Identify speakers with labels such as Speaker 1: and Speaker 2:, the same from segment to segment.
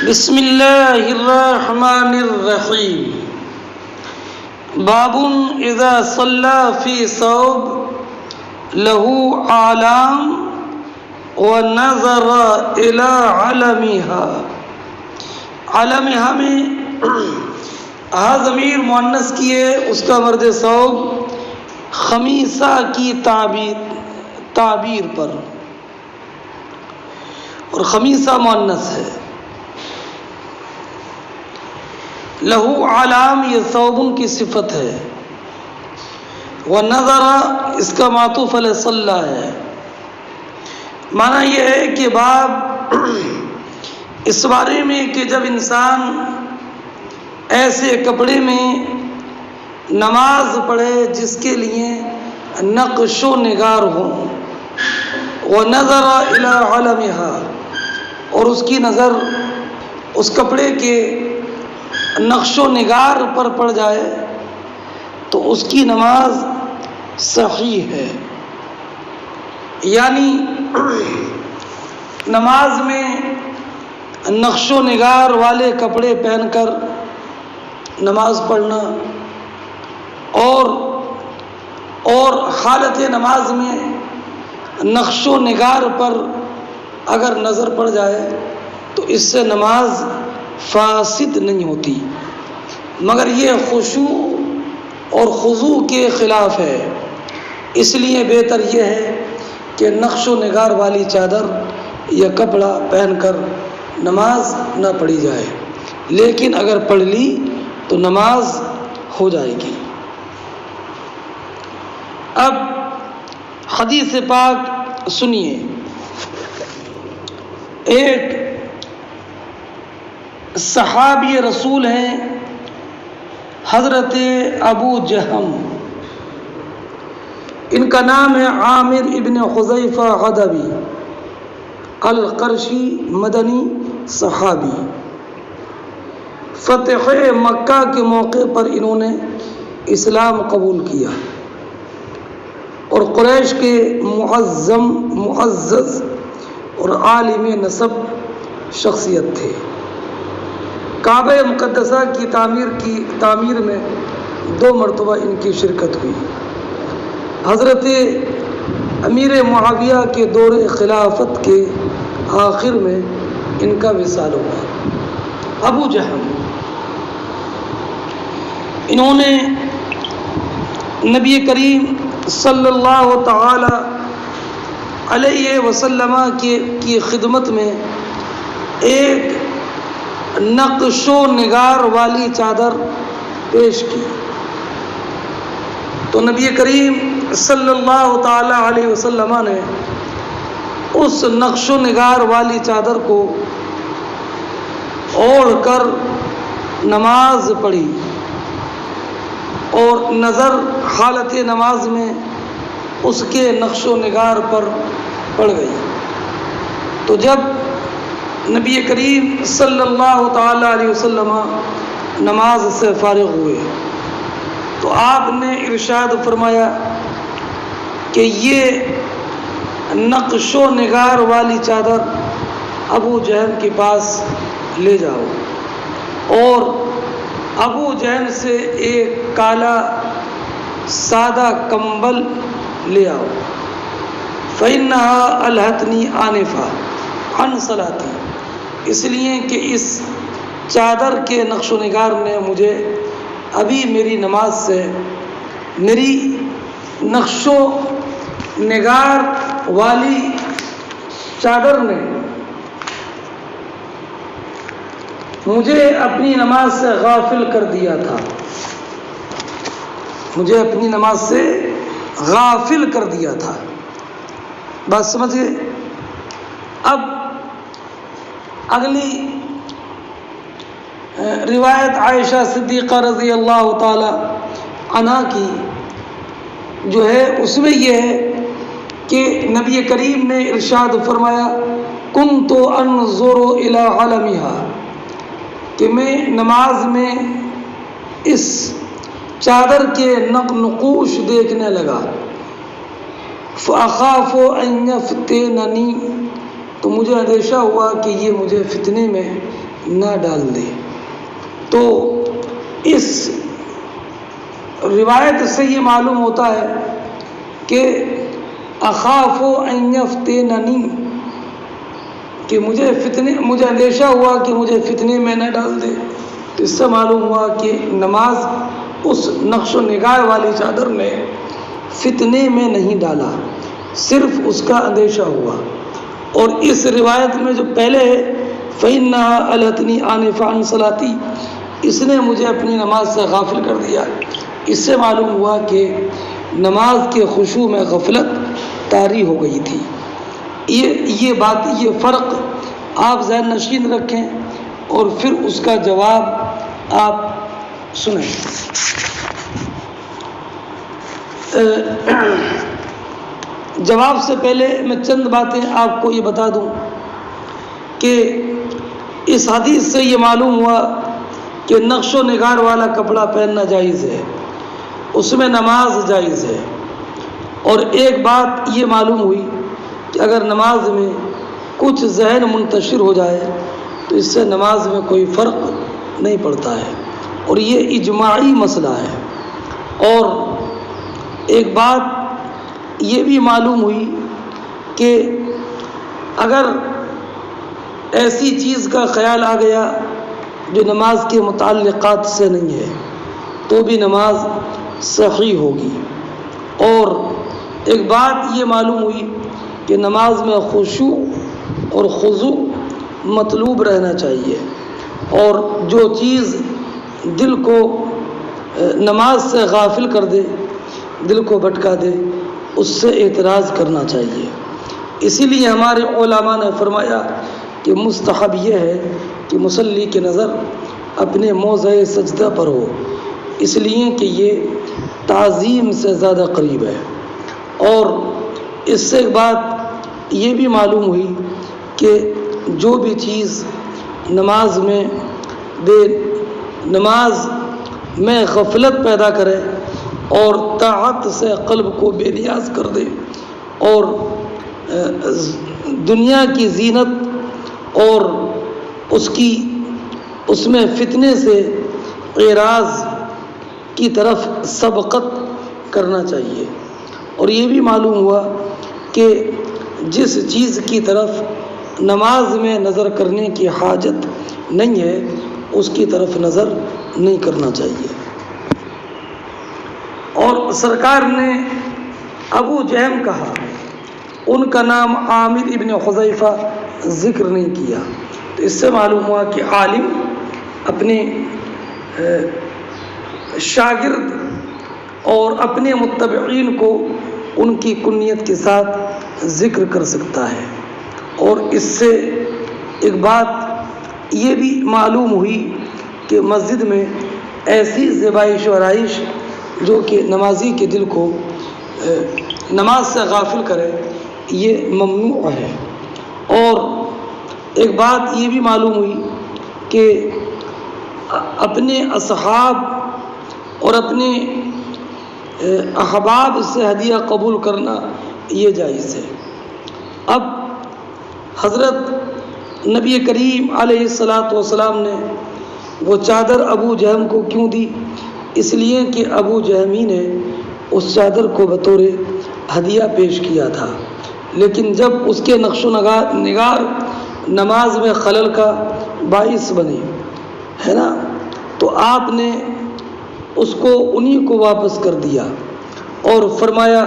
Speaker 1: بسم اللہ الرحمن الرحیم باب اذا صلی فی ثوب له اعلام ونظر الى علمها میں ضمیر مؤنث کی ہے، اس کا مرد ثوب خمیصہ کی تعبیر پر، اور خمیصہ مؤنث ہے۔ لہو علام یہ ثوبن کی صفت ہے، ونظر اس کا معطوف علیہ صلی ہے۔ معنی یہ ہے کہ باب اس بارے میں کہ جب انسان ایسے کپڑے میں نماز پڑھے جس کے لیے نقش و نگار ہوں، ونظر الی علمها، اور اس کی نظر اس کپڑے کے نقش و نگار پر پڑ جائے تو اس کی نماز صحیح ہے۔ یعنی نماز میں نقش و نگار والے کپڑے پہن کر نماز پڑھنا اور حالت نماز میں نقش و نگار پر اگر نظر پڑ جائے تو اس سے نماز فاسد نہیں ہوتی، مگر یہ خشوع اور خضوع کے خلاف ہے۔ اس لیے بہتر یہ ہے کہ نقش و نگار والی چادر یا کپڑا پہن کر نماز نہ پڑھی جائے، لیکن اگر پڑھ لی تو نماز ہو جائے گی۔ اب حدیث پاک سنیے۔ ایک صحابی رسول ہیں حضرت ابو جہم، ان کا نام ہے عامر ابن حذیفہ غدوی القرشی، مدنی صحابی۔ فتح مکہ کے موقع پر انہوں نے اسلام قبول کیا اور قریش کے معزز اور عالم نسب شخصیت تھے۔ کعبہ مقدسہ کی تعمیر میں 2 مرتبہ ان کی شرکت ہوئی۔ حضرت امیر معاویہ کے دور خلافت کے آخر میں ان کا وصال ہوا۔ ابو جہم انہوں نے نبی کریم صلی اللہ تعالی علیہ وسلم کی خدمت میں ایک نقش و نگار والی چادر پیش کی تو نبی کریم صلی اللہ تعالی علیہ وسلم نے اس نقش و نگار والی چادر کو اوڑھ کر نماز پڑھی اور نظر حالت نماز میں اس کے نقش و نگار پر پڑ گئی۔ تو جب نبی کریم صلی اللہ تعالی علیہ وسلم نماز سے فارغ ہوئے تو آپ نے ارشاد فرمایا کہ یہ نقش و نگار والی چادر ابو جہل کے پاس لے جاؤ اور ابو جہل سے ایک کالا سادہ کمبل لے آؤ، فإنها ألهتني آنفا عن صلاتي، اس لیے کہ اس چادر کے نقش و نگار نے مجھے ابھی میری نماز سے، میری نقش و نگار والی چادر نے مجھے اپنی نماز سے غافل کر دیا تھا، مجھے اپنی نماز سے غافل کر دیا تھا۔ بات سمجھئے؟ اب اگلی روایت عائشہ صدیقہ رضی اللہ تعالی عنہا کی جو ہے اس میں یہ ہے کہ نبی کریم نے ارشاد فرمایا کنت انظر الی علمها، کہ میں نماز میں اس چادر کے نقوش دیکھنے لگا، فاخاف ان یفتننی، تو مجھے اندیشہ ہوا کہ یہ مجھے فتنے میں نہ ڈال دے۔ تو اس روایت سے یہ معلوم ہوتا ہے کہ اخاف ان یفتننی، کہ مجھے اندیشہ ہوا کہ مجھے فتنے میں نہ ڈال دے۔ تو اس سے معلوم ہوا کہ نماز اس نقش و نگار والی چادر نے فتنے میں نہیں ڈالا، صرف اس کا اندیشہ ہوا۔ اور اس روایت میں جو پہلے ہے فَإِنَّهَا أَلْهَتْنِي آنِفًا عَنْ صَلَاتِي، اس نے مجھے اپنی نماز سے غافل کر دیا۔ اس سے معلوم ہوا کہ نماز کے خشوع میں غفلت طاری ہو گئی تھی۔ یہ فرق آپ ذہن نشین رکھیں اور پھر اس کا جواب آپ سنیں۔ جواب سے پہلے میں چند باتیں آپ کو یہ بتا دوں کہ اس حدیث سے یہ معلوم ہوا کہ نقش و نگار والا کپڑا پہننا جائز ہے، اس میں نماز جائز ہے۔ اور ایک بات یہ معلوم ہوئی کہ اگر نماز میں کچھ ذہن منتشر ہو جائے تو اس سے نماز میں کوئی فرق نہیں پڑتا ہے، اور یہ اجماعی مسئلہ ہے۔ اور ایک بات یہ بھی معلوم ہوئی کہ اگر ایسی چیز کا خیال آ گیا جو نماز کے متعلقات سے نہیں ہے تو بھی نماز صحیح ہوگی۔ اور ایک بات یہ معلوم ہوئی کہ نماز میں خشوع اور خضوع مطلوب رہنا چاہیے، اور جو چیز دل کو نماز سے غافل کر دے، دل کو بھٹکا دے، اس سے اعتراض کرنا چاہیے۔ اسی لیے ہمارے علماء نے فرمایا کہ مستحب یہ ہے کہ مصلی کی نظر اپنے موضع سجدہ پر ہو، اس لیے کہ یہ تعظیم سے زیادہ قریب ہے۔ اور اس سے ایک بات یہ بھی معلوم ہوئی کہ جو بھی چیز نماز میں غفلت پیدا کرے اور طاعت سے قلب کو بے نیاز کر دے، اور دنیا کی زینت اور اس میں فتنے سے اعراض کی طرف سبقت کرنا چاہیے۔ اور یہ بھی معلوم ہوا کہ جس چیز کی طرف نماز میں نظر کرنے کی حاجت نہیں ہے اس کی طرف نظر نہیں کرنا چاہیے۔ اور سرکار نے ابو جہم کہا، ان کا نام عامر ابن حذیفہ ذکر نہیں کیا، تو اس سے معلوم ہوا کہ عالم اپنے شاگرد اور اپنے متبعین کو ان کی کنیت کے ساتھ ذکر کر سکتا ہے۔ اور اس سے ایک بات یہ بھی معلوم ہوئی کہ مسجد میں ایسی زیبائش و آرائش جو کہ نمازی کے دل کو نماز سے غافل کرے یہ ممنوع ہے۔ اور ایک بات یہ بھی معلوم ہوئی کہ اپنے اصحاب اور اپنے احباب سے ہدیہ قبول کرنا یہ جائز ہے۔ اب حضرت نبی کریم علیہ الصلاۃ والسلام نے وہ چادر ابو جہم کو کیوں دی؟ اس لیے کہ ابو جہم ہی نے اس چادر کو بطور ہدیہ پیش کیا تھا، لیکن جب اس کے نقش و نگار نماز میں خلل کا باعث بنے ہے نا، تو آپ نے اس کو انہی کو واپس کر دیا اور فرمایا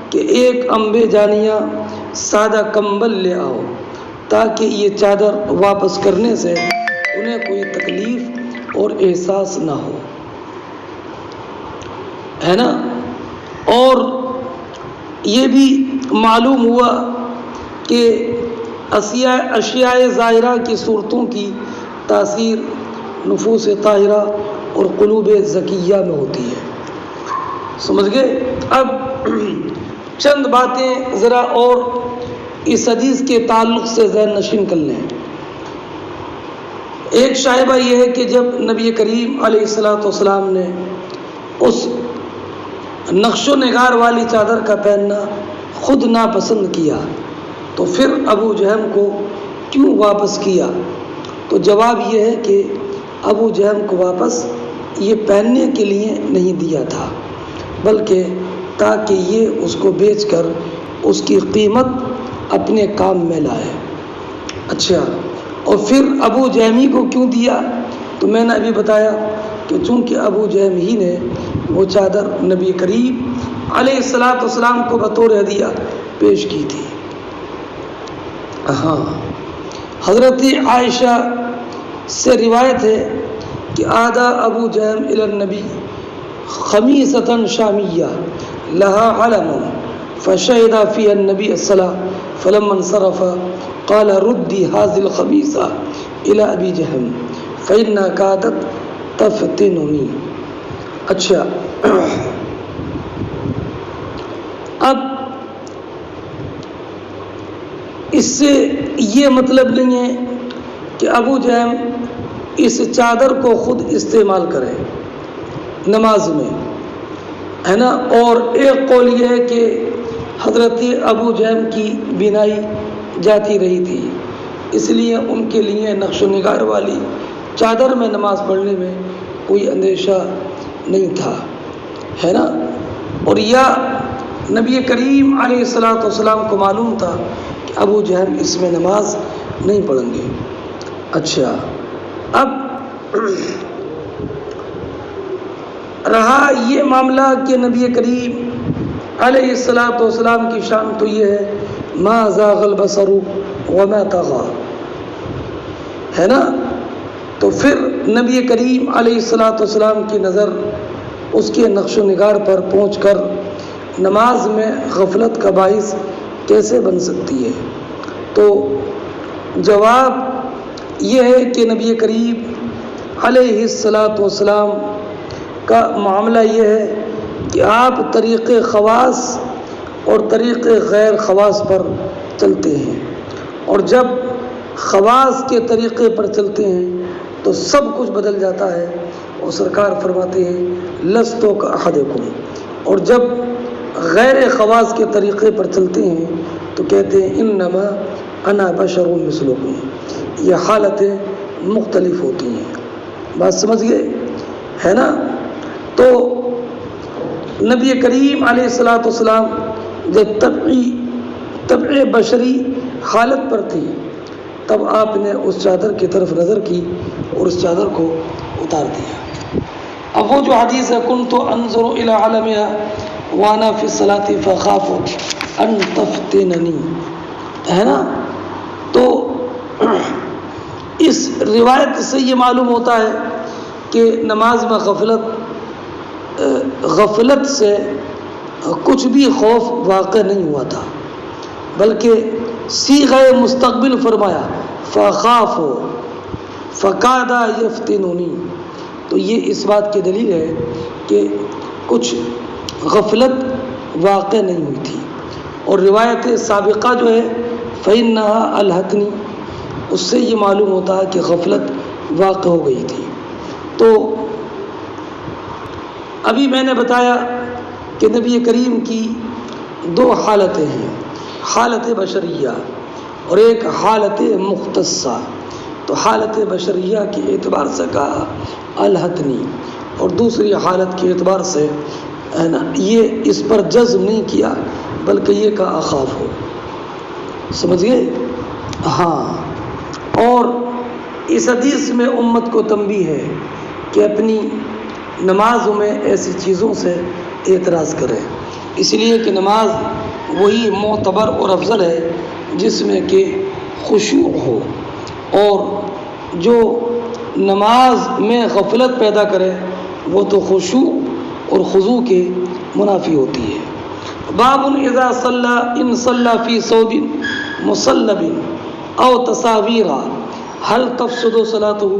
Speaker 1: کہ ایک انبے جانیہ سادہ کمبل لے آؤ تاکہ یہ چادر واپس کرنے سے انہیں کوئی تکلیف اور احساس نہ ہو، ہے نا۔ اور یہ بھی معلوم ہوا کہ اشیاء ظاہرہ کی صورتوں کی تاثیر نفوس طاہرہ اور قلوب زکیہ میں ہوتی ہے، سمجھ گئے؟ اب چند باتیں ذرا اور اس حدیث کے تعلق سے ذہن نشین کر لیں۔ ایک شائبہ یہ ہے کہ جب نبی کریم علیہ الصلوۃ والسلام نے اس نقش و نگار والی چادر کا پہننا خود ناپسند کیا، تو پھر ابو جہم کو کیوں واپس کیا؟ تو جواب یہ ہے کہ ابو جہم کو واپس یہ پہننے کے لیے نہیں دیا تھا، بلکہ تاکہ یہ اس کو بیچ کر اس کی قیمت اپنے کام میں لائے۔ اچھا، اور پھر ابو جہمی کو کیوں دیا؟ تو میں نے ابھی بتایا کہ چونکہ ابو جہم ہی نے وہ چادر نبی کریم علیہ السلام کو بطور ہدیہ پیش کی تھی۔ ہاں، حضرت عائشہ سے روایت ہے کہ آدھا ابو جہم الی النبی خمیصۃ شامیہ لها علم فشهد فيها النبي الصلاة فلما انصرف قال ردي هذه الخميصة إلى أبي جہم فإنها كادت تفتنني۔ اچھا، اب اس سے یہ مطلب نہیں ہے کہ ابو جہم اس چادر کو خود استعمال کرے نماز میں، ہے نا۔ اور ایک قول یہ ہے کہ حضرت ابو جہم کی بینائی جاتی رہی تھی، اس لیے ان کے لیے نقش و نگار والی چادر میں نماز پڑھنے میں کوئی اندیشہ نہیں تھا، ہے نا۔ اور یا نبی کریم علیہ السلام کو معلوم تھا کہ ابو جہم اس میں نماز نہیں پڑھیں گے۔ اچھا، اب رہا یہ معاملہ کہ نبی کریم علیہ السلام کی شان تو یہ ہے ما زاغ البصر وما طغى، ہے نا۔ تو پھر نبی کریم علیہ السلام کی نظر اس کے نقش و نگار پر پہنچ کر نماز میں غفلت کا باعث کیسے بن سکتی ہے؟ تو جواب یہ ہے کہ نبی کریم علیہ السلام کا معاملہ یہ ہے کہ آپ طریق خواص اور طریق غیر خواص پر چلتے ہیں، اور جب خواص کے طریقے پر چلتے ہیں تو سب کچھ بدل جاتا ہے، اور سرکار فرماتے ہیں لستو کا احدکم، اور جب غیر خواص کے طریقے پر چلتے ہیں تو کہتے ہیں انما انا بشر مثلکم، یہ حالتیں مختلف ہوتی ہیں۔ بات سمجھ گئے، ہے نا۔ تو نبی کریم علیہ السلام جب طبع بشری حالت پر تھی تب آپ نے اس چادر کی طرف نظر کی اور اس چادر کو اتار دیا۔ اب وہ جو حدیث ہے کنت انظر الی علمها وانا فی الصلاۃ فخاف ان تفتننی، ہے نا۔ تو اس روایت سے یہ معلوم ہوتا ہے کہ نماز میں غفلت سے کچھ بھی خوف واقع نہیں ہوا تھا، بلکہ صیغہ مستقبل فرمایا فخاف فکاد یفتنونی۔ تو یہ اس بات کی دلیل ہے کہ کچھ غفلت واقع نہیں ہوئی تھی۔ اور روایت سابقہ جو ہے فإنها الہتنی، اس سے یہ معلوم ہوتا ہے کہ غفلت واقع ہو گئی تھی۔ تو ابھی میں نے بتایا کہ نبی کریم کی دو حالتیں ہیں، حالت بشریہ اور ایک حالت مختصہ۔ تو حالت بشریہ کے اعتبار سے کہا الہتنی، اور دوسری حالت کے اعتبار سے ہے نا یہ اس پر جزم نہیں کیا بلکہ یہ کہا اخاف ہو۔ سمجھ گئے؟ ہاں۔ اور اس حدیث میں امت کو تنبیہ ہے کہ اپنی نمازوں میں ایسی چیزوں سے اعتراض کرے، اس لیے کہ نماز وہی معتبر اور افضل ہے جس میں کہ خشوع ہو، اور جو نماز میں غفلت پیدا کرے وہ تو خشوع اور خضوع کے منافی ہوتی ہے۔ باب اذا صلی ان صلی فی ثوب مصلب او تصاویر هل تفسد صلاته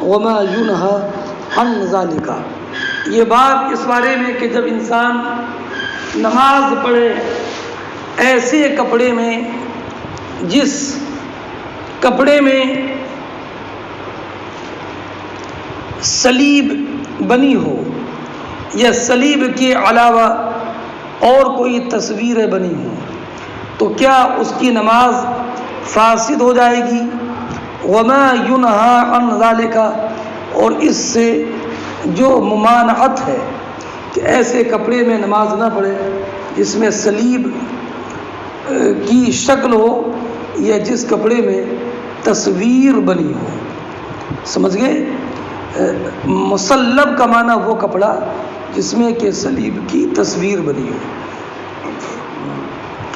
Speaker 1: وما ينهى عن ذلك۔ یہ باب اس بارے میں کہ جب انسان نماز پڑھے ایسے کپڑے میں جس کپڑے میں صلیب بنی ہو یا صلیب کے علاوہ اور کوئی تصویریں بنی ہوں، تو کیا اس کی نماز فاسد ہو جائے گی؟ وما ینہا عن ذالک، اور اس سے جو ممانعت ہے کہ ایسے کپڑے میں نماز نہ پڑھے جس میں صلیب کی شکل ہو یا جس کپڑے میں تصویر بنی ہو. سمجھ گئے؟ مصلب کا معنی وہ کپڑا جس میں کہ صلیب کی تصویر بنی ہو.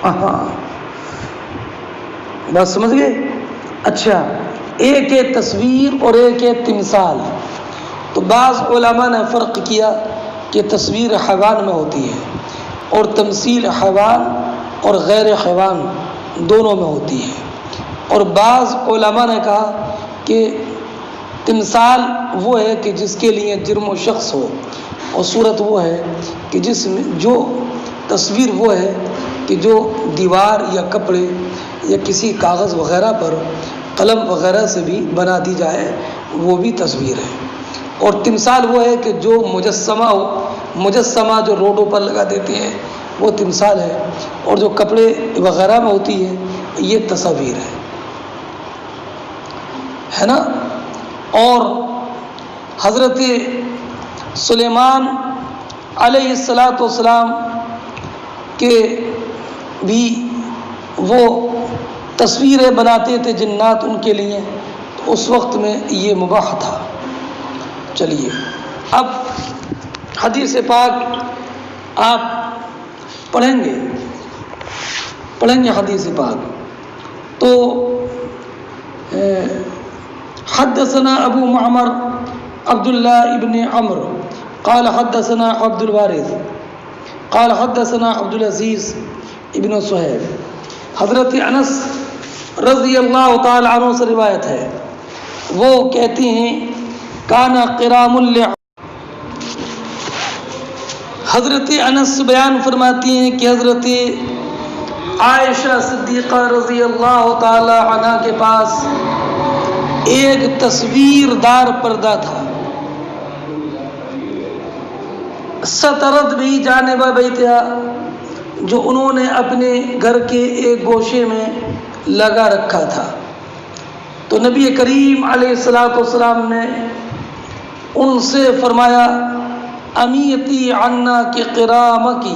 Speaker 1: ہاں بات سمجھ گئے؟ اچھا، ایک ہے تصویر اور ایک ہے تمثال. تو بعض علماء نے فرق کیا کہ تصویر حیوان میں ہوتی ہے اور تمثیل حیوان اور غیر حیوان دونوں میں ہوتی ہے. اور بعض علماء نے کہا کہ تمثال وہ ہے کہ جس کے لیے جرم و شخص ہو، اور صورت وہ ہے کہ جس میں جو تصویر وہ ہے کہ جو دیوار یا کپڑے یا کسی کاغذ وغیرہ پر قلم وغیرہ سے بھی بنا دی جائے، وہ بھی تصویر ہے. اور تمثال وہ ہے کہ جو مجسمہ ہو، مجسمہ جو روڈوں پر لگا دیتے ہیں وہ تمثال ہے، اور جو کپڑے وغیرہ میں ہوتی ہے یہ تصاویر ہے نا. اور حضرت سلیمان علیہ السلام کے بھی وہ تصویریں بناتے تھے جنات ان کے لیے، تو اس وقت میں یہ مباح تھا. چلیے اب حدیث پاک آپ پڑھیں گے حدیث پاک. تو حدثنا ابو معمر عبد الله ابن عمرو قال حدثنا عبد الوارث قال حدثنا عبد العزيز ابن صہیب. حضرت انس رضی اللہ تعالی عنہ سے روایت ہے، وہ کہتے ہیں کانا قرام حضرت انس بیان فرماتی ہیں کہ حضرت عائشہ صدیقہ رضی اللہ تعالی عنہ کے پاس ایک تصویر دار پردہ تھا. سترت بھی جانب بیتہا، جو انہوں نے اپنے گھر کے ایک گوشے میں لگا رکھا تھا. تو نبی کریم علیہ السلام نے ان سے فرمایا امیتی عنا کی قرام کی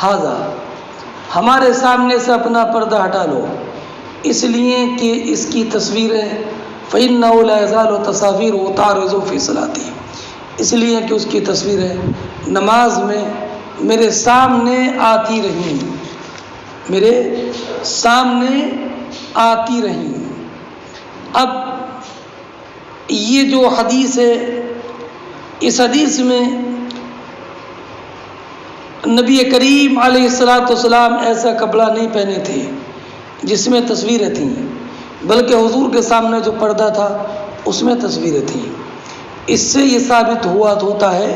Speaker 1: ہاذا، ہمارے سامنے سے اپنا پردہ ہٹا لو، اس لیے کہ اس کی تصویریں فإنه لا يزال تصاویرہ تعرض فی صلاتی، اس لیے کہ اس کی تصویریں نماز میں میرے سامنے آتی رہیں، میرے سامنے آتی رہیں. اب یہ جو حدیث ہے، اس حدیث میں نبی کریم علیہ السلام ایسا کپڑا نہیں پہنے تھے جس میں تصویریں تھیں، بلکہ حضور کے سامنے جو پردہ تھا اس میں تصویریں تھیں. اس سے یہ ثابت ہوتا ہے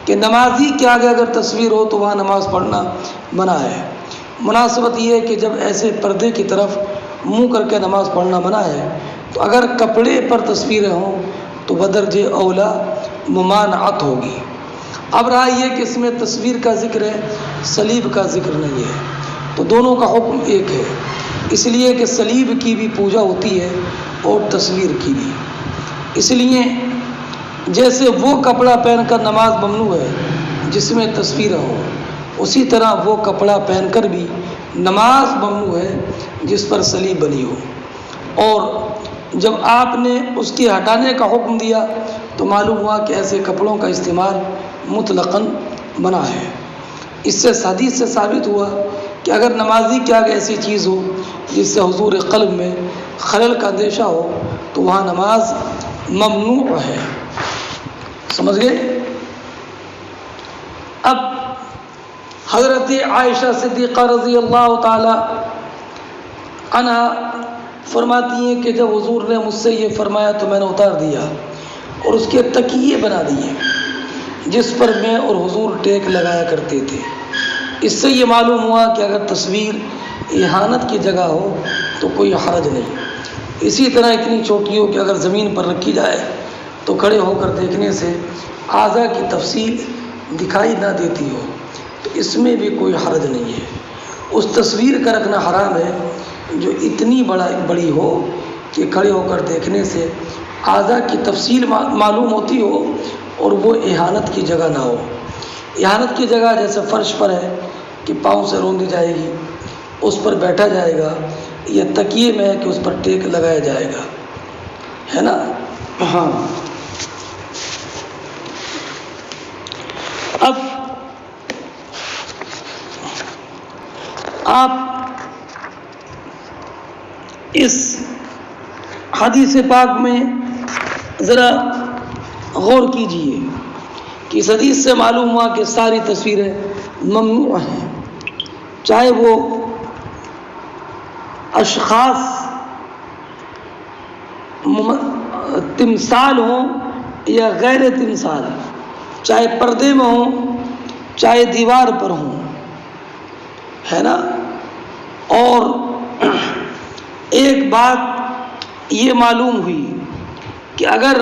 Speaker 1: کہ نمازی کے آگے اگر تصویر ہو تو وہاں نماز پڑھنا منع ہے. مناسبت یہ ہے کہ جب ایسے پردے کی طرف منہ کر کے نماز پڑھنا منع ہے، تو اگر کپڑے پر تصویریں ہوں تو بدرجہ اولا ممانعت ہوگی. اب رہا یہ کہ اس میں تصویر کا ذکر ہے، صلیب کا ذکر نہیں ہے، تو دونوں کا حکم ایک ہے، اس لیے کہ صلیب کی بھی پوجا ہوتی ہے اور تصویر کی بھی. اس لیے جیسے وہ کپڑا پہن کر نماز ممنوع ہے جس میں تصویریں ہوں، اسی طرح وہ کپڑا پہن کر بھی نماز ممنوع ہے جس پر صلیب بنی ہو. اور جب آپ نے اس کے ہٹانے کا حکم دیا تو معلوم ہوا کہ ایسے کپڑوں کا استعمال مطلقاً منع ہے. اس سے حدیث سے ثابت ہوا کہ اگر نمازی کے آگے ایسی چیز ہو جس سے حضور قلب میں خلل کا اندیشہ ہو تو وہاں نماز ممنوع ہے. سمجھ گئے؟ اب حضرت عائشہ صدیقہ رضی اللہ تعالی عنہ فرماتی ہیں کہ جب حضور نے مجھ سے یہ فرمایا تو میں نے اتار دیا اور اس کے تکیے بنا دیے جس پر میں اور حضور ٹیک لگایا کرتے تھے. اس سے یہ معلوم ہوا کہ اگر تصویر اہانت کی جگہ ہو تو کوئی حرج نہیں. اسی طرح اتنی چھوٹی ہو کہ اگر زمین پر رکھی جائے تو کھڑے ہو کر دیکھنے سے اعضاء کی تفصیل دکھائی نہ دیتی ہو تو اس میں بھی کوئی حرج نہیں ہے. اس تصویر کا رکھنا حرام ہے جو اتنی بڑی ہو کہ کھڑے ہو کر دیکھنے سے اعضاء کی تفصیل معلوم ہوتی ہو اور وہ اہانت کی جگہ نہ ہو۔ اہانت کی جگہ جیسے فرش پر ہے کہ پاؤں سے روندی جائے گی، اس پر بیٹھا جائے گا، یا تکیے میں ہے کہ اس پر ٹیک لگایا جائے گا، ہے نا؟ ہاں۔ اب آپ اس حدیث پاک میں ذرا غور کیجئے کہ اس حدیث سے معلوم ہوا کہ ساری تصویریں ممنوع ہیں، چاہے وہ اشخاص تمثال ہوں یا غیر تمثال، چاہے پردے میں ہوں چاہے دیوار پر ہوں، ہے نا؟ اور ایک بات یہ معلوم ہوئی کہ اگر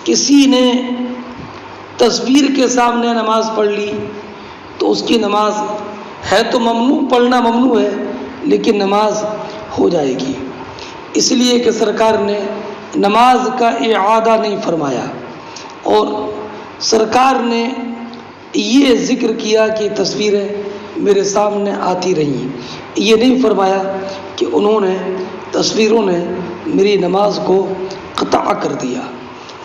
Speaker 1: کسی نے تصویر کے سامنے نماز پڑھ لی تو اس کی نماز ہے تو ممنوع، پڑھنا ممنوع ہے لیکن نماز ہو جائے گی، اس لیے کہ سرکار نے نماز کا اعادہ نہیں فرمایا، اور سرکار نے یہ ذکر کیا کہ تصویریں میرے سامنے آتی رہیں، یہ نہیں فرمایا کہ انہوں نے تصویروں نے میری نماز کو قطع کر دیا۔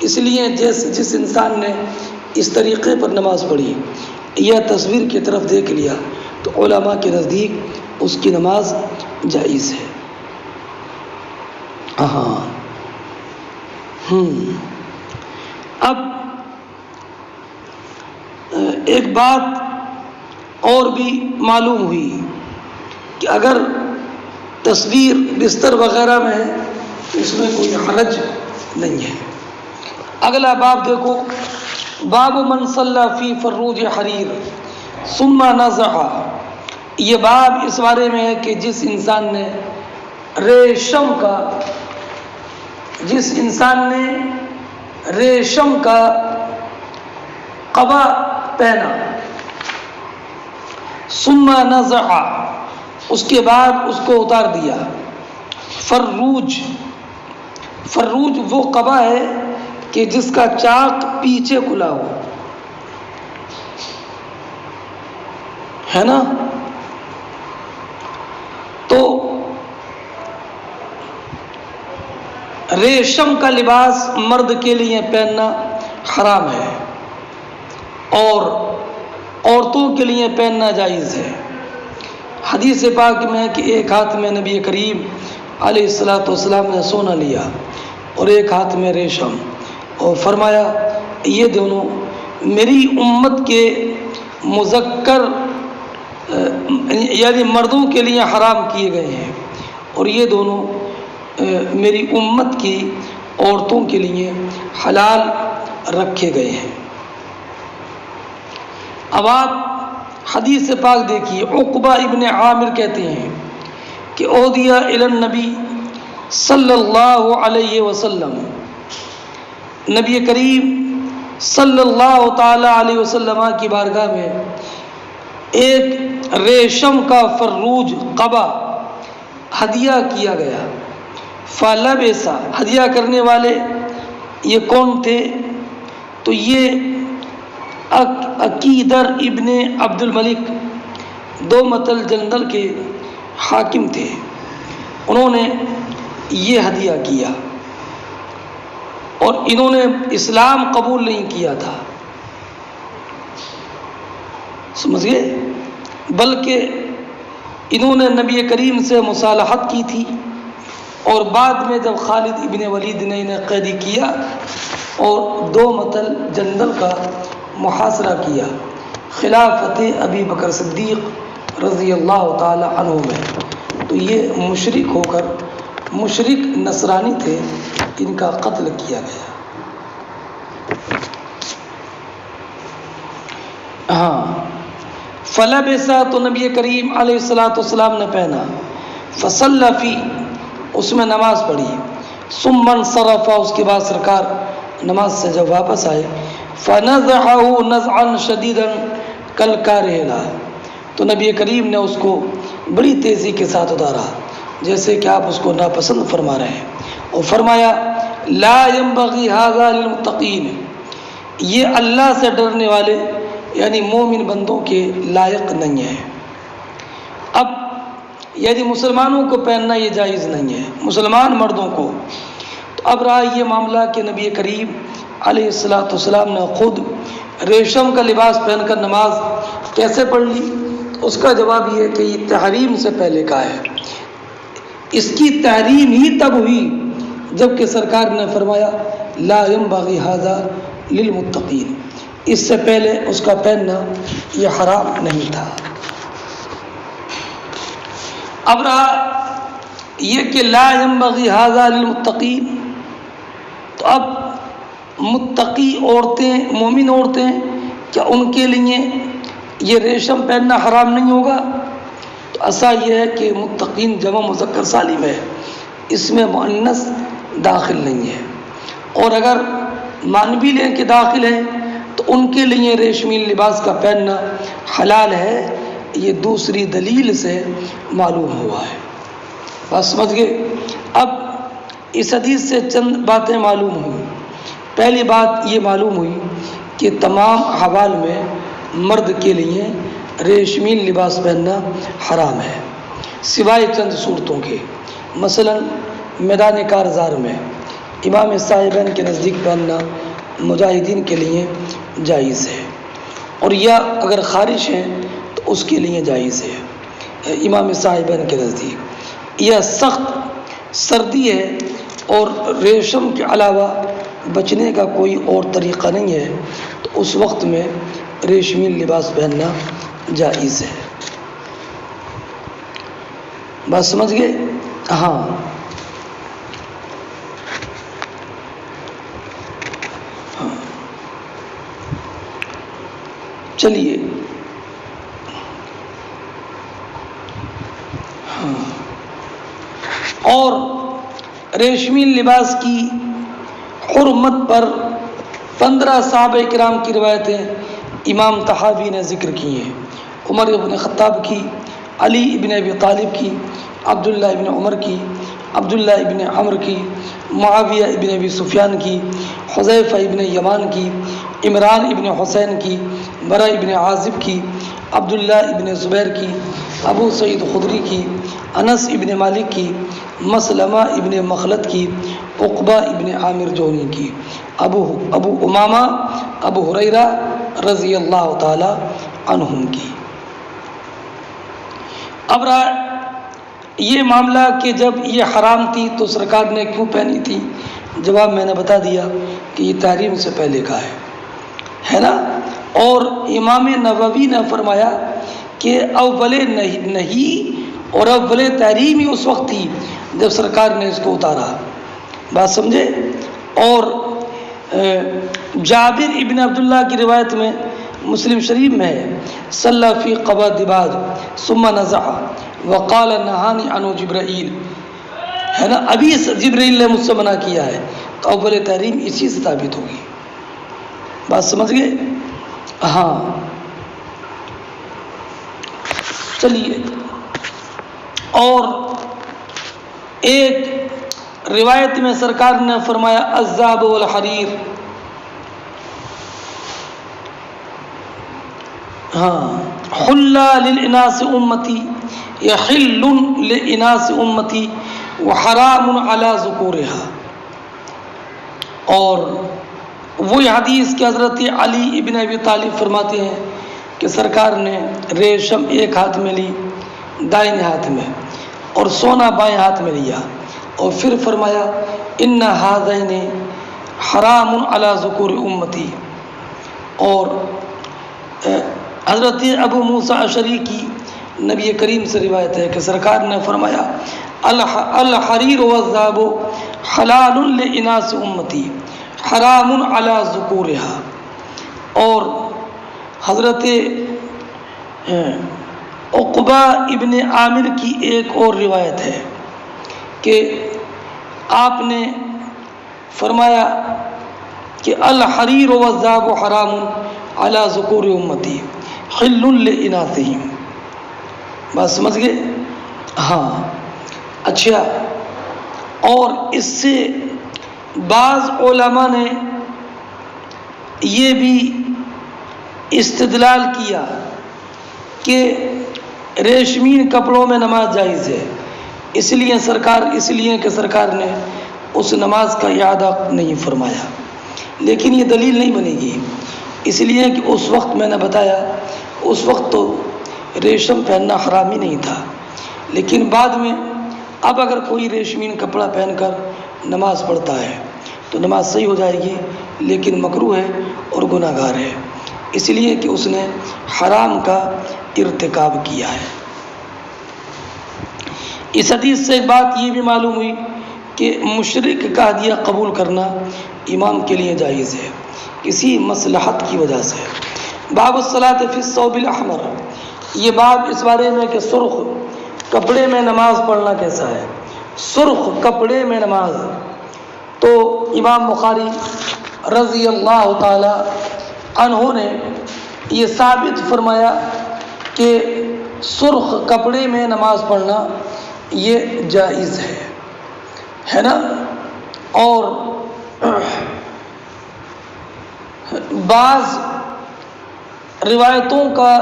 Speaker 1: اس لیے جس انسان نے اس طریقے پر نماز پڑھی یا تصویر کی طرف دیکھ لیا تو علماء کے نزدیک اس کی نماز جائز ہے۔ ہاں۔ اب ایک بات اور بھی معلوم ہوئی کہ اگر تصویر بستر وغیرہ میں ہے تو اس میں کوئی حرج نہیں ہے۔ اگلا باب دیکھو، باب من صلی فی فروج حریر ثم نزع، یہ باب اس بارے میں ہے کہ جس انسان نے ریشم کا قبا پہنا، ثم نزع، اس کے بعد اس کو اتار دیا۔ فروج وہ قبا ہے کہ جس کا چاق پیچھے کھلا ہو، ہے نا؟ تو ریشم کا لباس مرد کے لیے پہننا حرام ہے اور عورتوں کے لیے پہننا جائز ہے۔ حدیث پاک میں کہ ایک ہاتھ میں نبی کریم علیہ الصلوۃ والسلام نے سونا لیا اور ایک ہاتھ میں ریشم، اور فرمایا یہ دونوں میری امت کے مذکر یعنی مردوں کے لیے حرام کیے گئے ہیں، اور یہ دونوں میری امت کی عورتوں کے لیے حلال رکھے گئے ہیں۔ اب آپ حدیث پاک دیکھیے، عقبہ ابن عامر کہتے ہیں کہ اودیا الی النبی صلی اللہ علیہ وسلم، نبی کریم صلی اللہ تعالی علیہ وسلم کی بارگاہ میں ایک ریشم کا فروج قبا ہدیہ کیا گیا۔ فلبسا، ہدیہ کرنے والے یہ کون تھے؟ تو یہ عقیدر ابن عبد الملک دومتل جندل کے حاکم تھے، انہوں نے یہ ہدیہ کیا، اور انہوں نے اسلام قبول نہیں کیا تھا، سمجھ گئے، بلکہ انہوں نے نبی کریم سے مصالحت کی تھی، اور بعد میں جب خالد ابن ولید نے انہیں قیدی کیا اور دومتل جندل کا محاصرہ کیا خلافت ابی بکر صدیق رضی اللہ تعالی عنہ میں، تو یہ مشرک ہو کر، مشرک نصرانی تھے، ان کا قتل کیا گیا۔ ہاں، فلبسا، تو نبی کریم علیہ الصلوۃ والسلام نے پہنا، فصلی فی، اس میں نماز پڑھی، ثم انصرف، اس کے بعد سرکار نماز سے جب واپس آئے، فنزعه نزعا شدیدا کالکارہ، تو نبی کریم نے اس کو بڑی تیزی کے ساتھ اتارا جیسے کہ آپ اس کو ناپسند فرما رہے ہیں، اور فرمایا لا ينبغي هذا للمتقین، یہ اللہ سے ڈرنے والے یعنی مومن بندوں کے لائق نہیں ہے۔ اب یعنی مسلمانوں کو پہننا یہ جائز نہیں ہے، مسلمان مردوں کو۔ تو اب رہا یہ معاملہ کہ نبی کریم علیہ السلام نے خود ریشم کا لباس پہن کر نماز کیسے پڑھ لی؟ اس کا جواب یہ کہ یہ تحریم سے پہلے کا ہے، اس کی تحریم ہی تب ہوئی جب کہ سرکار نے فرمایا لا ينبغي هذا للمتقین، اس سے پہلے اس کا پہننا یہ حرام نہیں تھا۔ اب رہا یہ کہ لا ينبغي هذا للمتقین، تو اب متقی عورتیں، مومن عورتیں، کیا ان کے لیے یہ ریشم پہننا حرام نہیں ہوگا؟ تو ایسا یہ ہے کہ متقین جمع مذکر سالم ہے، اس میں مؤنث داخل نہیں ہے، اور اگر مان بھی لیں کہ داخل ہے تو ان کے لیے ریشمی لباس کا پہننا حلال ہے، یہ دوسری دلیل سے معلوم ہوا ہے۔ بس سمجھ گئے؟ اب اس حدیث سے چند باتیں معلوم ہوئی۔ پہلی بات یہ معلوم ہوئی کہ تمام احوال میں مرد کے لیے ریشمی لباس پہننا حرام ہے سوائے چند صورتوں کے، مثلا میدان کارزار میں امام صاحبین کے نزدیک پہننا مجاہدین کے لیے جائز ہے، اور یا اگر خارج ہیں تو اس کے لیے جائز ہے امام صاحبین کے نزدیک۔ یہ سخت سردی ہے اور ریشم کے علاوہ بچنے کا کوئی اور طریقہ نہیں ہے، تو اس وقت میں ریشمی لباس پہننا جائز ہے۔ بات سمجھ گئے؟ ہاں۔ چلیے اور ریشمی لباس کی حرمت پر 15 صحابہ کرام کی روایتیں امام طحاوی نے ذکر کی ہیں، عمر ابن خطاب کی، علی ابن ابی طالب کی، عبداللہ ابن عمر کی، عبداللہ ابن عمر کی، معاویہ ابن ابی سفیان کی، حذیفہ ابن یمان کی، عمران ابن حسین کی، برا ابن عازب کی، عبداللہ ابن زبیر کی، ابو سعید خدری کی، انس ابن مالک کی، مسلمہ ابن مخلد کی، عقبہ ابن عامر جونی کی، ابو امامہ ابو ہریرہ رضی اللہ تعالی عنہم کی۔ اب رہا یہ معاملہ کہ جب یہ حرام تھی تو سرکار نے کیوں پہنی تھی؟ جواب میں نے بتا دیا کہ یہ تحریم سے پہلے کا ہے نا۔ اور امام نووی نے فرمایا کہ اول نہیں اور اول تحریم ہی اس وقت تھی جب سرکار نے اس کو اتارا۔ بات سمجھے؟ اور جابر ابن عبداللہ کی روایت میں مسلم شریف میں ہے صلی فی قبا دباج ثم نزع وقال نہانی عنہ جبرائیل، ہے نا، ابھی جبرائیل نے مجھ سے منع کیا ہے، تو اول تحریم اسی سے ثابت ہوگی۔ بات سمجھ گئے؟ ہاں۔ چلیے اور ایک روایت میں سرکار نے فرمایا الذهب والحریر، ہاں، حلّا للاناس امتی یحل للاناس امتی وحرام علی ذکورها۔ اور وہی حدیث کہ حضرت علی ابن ابی طالب فرماتے ہیں کہ سرکار نے ریشم ایک ہاتھ میں لی دائیں ہاتھ میں اور سونا بائیں ہاتھ میں لیا، اور پھر فرمایا ان ھذین حرام علی ذکور امتی۔ اور حضرت ابو موسیٰ اشعری کی نبی کریم سے روایت ہے کہ سرکار نے فرمایا الحریر والذهب حلال لاناس امتی حرام علی ذکورها۔ اور حضرت عقبہ ابن عامر کی ایک اور روایت ہے کہ آپ نے فرمایا کہ الحریر والذهب حرام علی ذکور امتی حل لاناثہم۔ بات سمجھ گئے؟ ہاں اچھا، اور اس سے بعض علماء نے یہ بھی استدلال کیا کہ ریشمین کپڑوں میں نماز جائز ہے، اس لیے کہ سرکار نے اس نماز کا اعادہ نہیں فرمایا، لیکن یہ دلیل نہیں بنے گی، اس لیے کہ اس وقت میں نے بتایا اس وقت تو ریشم پہننا حرام ہی نہیں تھا، لیکن بعد میں اب اگر کوئی ریشمین کپڑا پہن کر نماز پڑھتا ہے تو نماز صحیح ہو جائے گی، لیکن مکروہ ہے اور گناہ گار ہے، اس لیے کہ اس نے حرام کا ارتکاب کیا ہے۔ اس حدیث سے ایک بات یہ بھی معلوم ہوئی کہ مشرک کا ہدیہ قبول کرنا امام کے لیے جائز ہے کسی مصلحت کی وجہ سے۔ باب الصلاۃ فی الثوب الاحمر، یہ باب اس بارے میں کہ سرخ کپڑے میں نماز پڑھنا کیسا ہے، سرخ کپڑے میں نماز۔ تو امام بخاری رضی اللہ تعالی عنہ نے یہ ثابت فرمایا کہ سرخ کپڑے میں نماز پڑھنا یہ جائز ہے نا۔ اور بعض روایتوں کا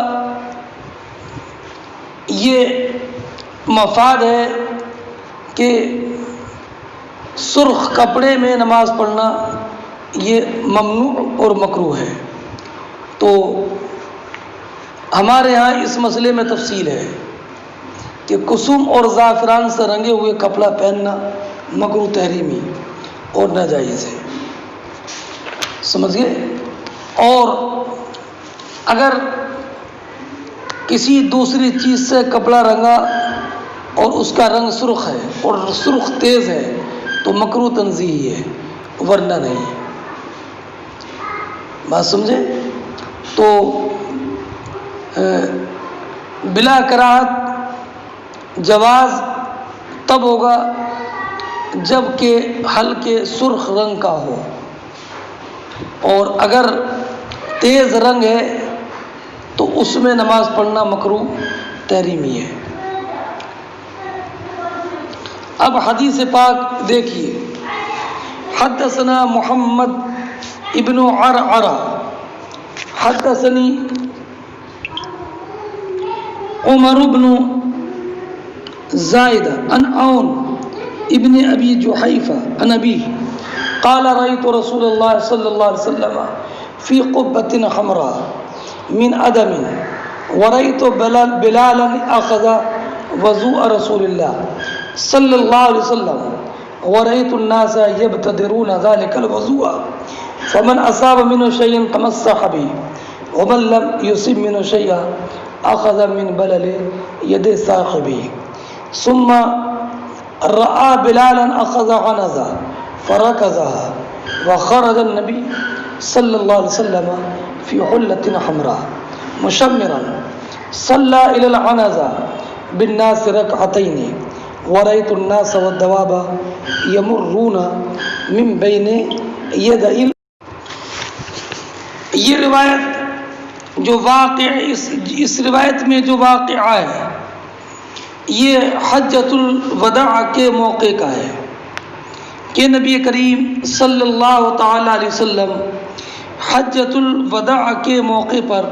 Speaker 1: یہ مفاد ہے کہ سرخ کپڑے میں نماز پڑھنا یہ ممنوع اور مکروہ ہے، تو ہمارے ہاں اس مسئلے میں تفصیل ہے کہ کسم اور زعفران سے رنگے ہوئے کپڑا پہننا مکروہ تحریمی اور ناجائز ہے، سمجھ گئے؟ اور اگر کسی دوسری چیز سے کپڑا رنگا اور اس کا رنگ سرخ ہے اور سرخ تیز ہے تو مکروہ تنزیہی ہے ورنہ نہیں، بات سمجھے؟ تو بلا کراہت جواز تب ہوگا جب کہ ہلکے سرخ رنگ کا ہو، اور اگر تیز رنگ ہے تو اس میں نماز پڑھنا مکروہ تحریمی ہے۔ اب حدیث پاک دیکھیے، حدثنا محمد ابن عرعرہ حدثنی عمر بن زائدہ عن عون ابن ابی جحیفہ عن ابیہ قال رأيت رسول الله صلى الله عليه وسلم في قبة حمراء من أدم ورأيت بلالا أخذ وضوء رسول الله صلى الله عليه وسلم ورأيت الناس يبتدرون ذلك الوضوء فمن أصاب منه شيئا تمسح به ومن لم يصب منه شيئا أخذ من بلل يد صاحبه ثم رأى بلالا أخذ عنزا فركزها وخرج النبي صلى الله عليه وسلم في حلة حمراء مشمرا صلى إلى العنزة بالناس ركعتين ورأيت الناس والدواب يمرون من بين يدي۔ یہ روایت جو اس روایت میں جو واقعہ ہے یہ حجۃ الوداع کے موقع کا ہے کہ نبی کریم صلی اللہ تعالی علیہ وسلم حجۃ الوداع کے موقع پر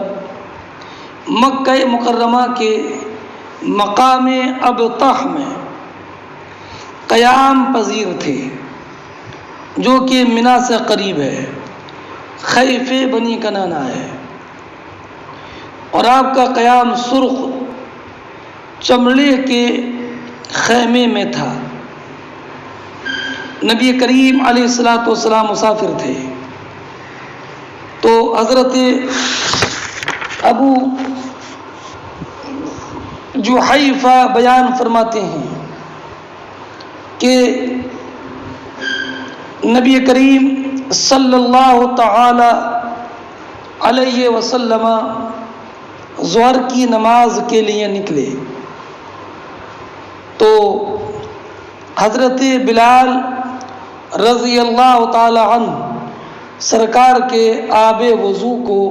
Speaker 1: مکہ مکرمہ کے مقام ابطح میں قیام پذیر تھے، جو کہ منا سے قریب ہے، خیف بنی کنانہ ہے، اور آپ کا قیام سرخ چمڑے کے خیمے میں تھا۔ نبی کریم علیہ الصلاۃ والسلام مسافر تھے، تو حضرت ابو جحیفہ بیان فرماتے ہیں کہ نبی کریم صلی اللہ تعالی علیہ وسلم ظہر کی نماز کے لیے نکلے، تو حضرت بلال رضی اللہ تعالی عنہ سرکار کے آب وضو کو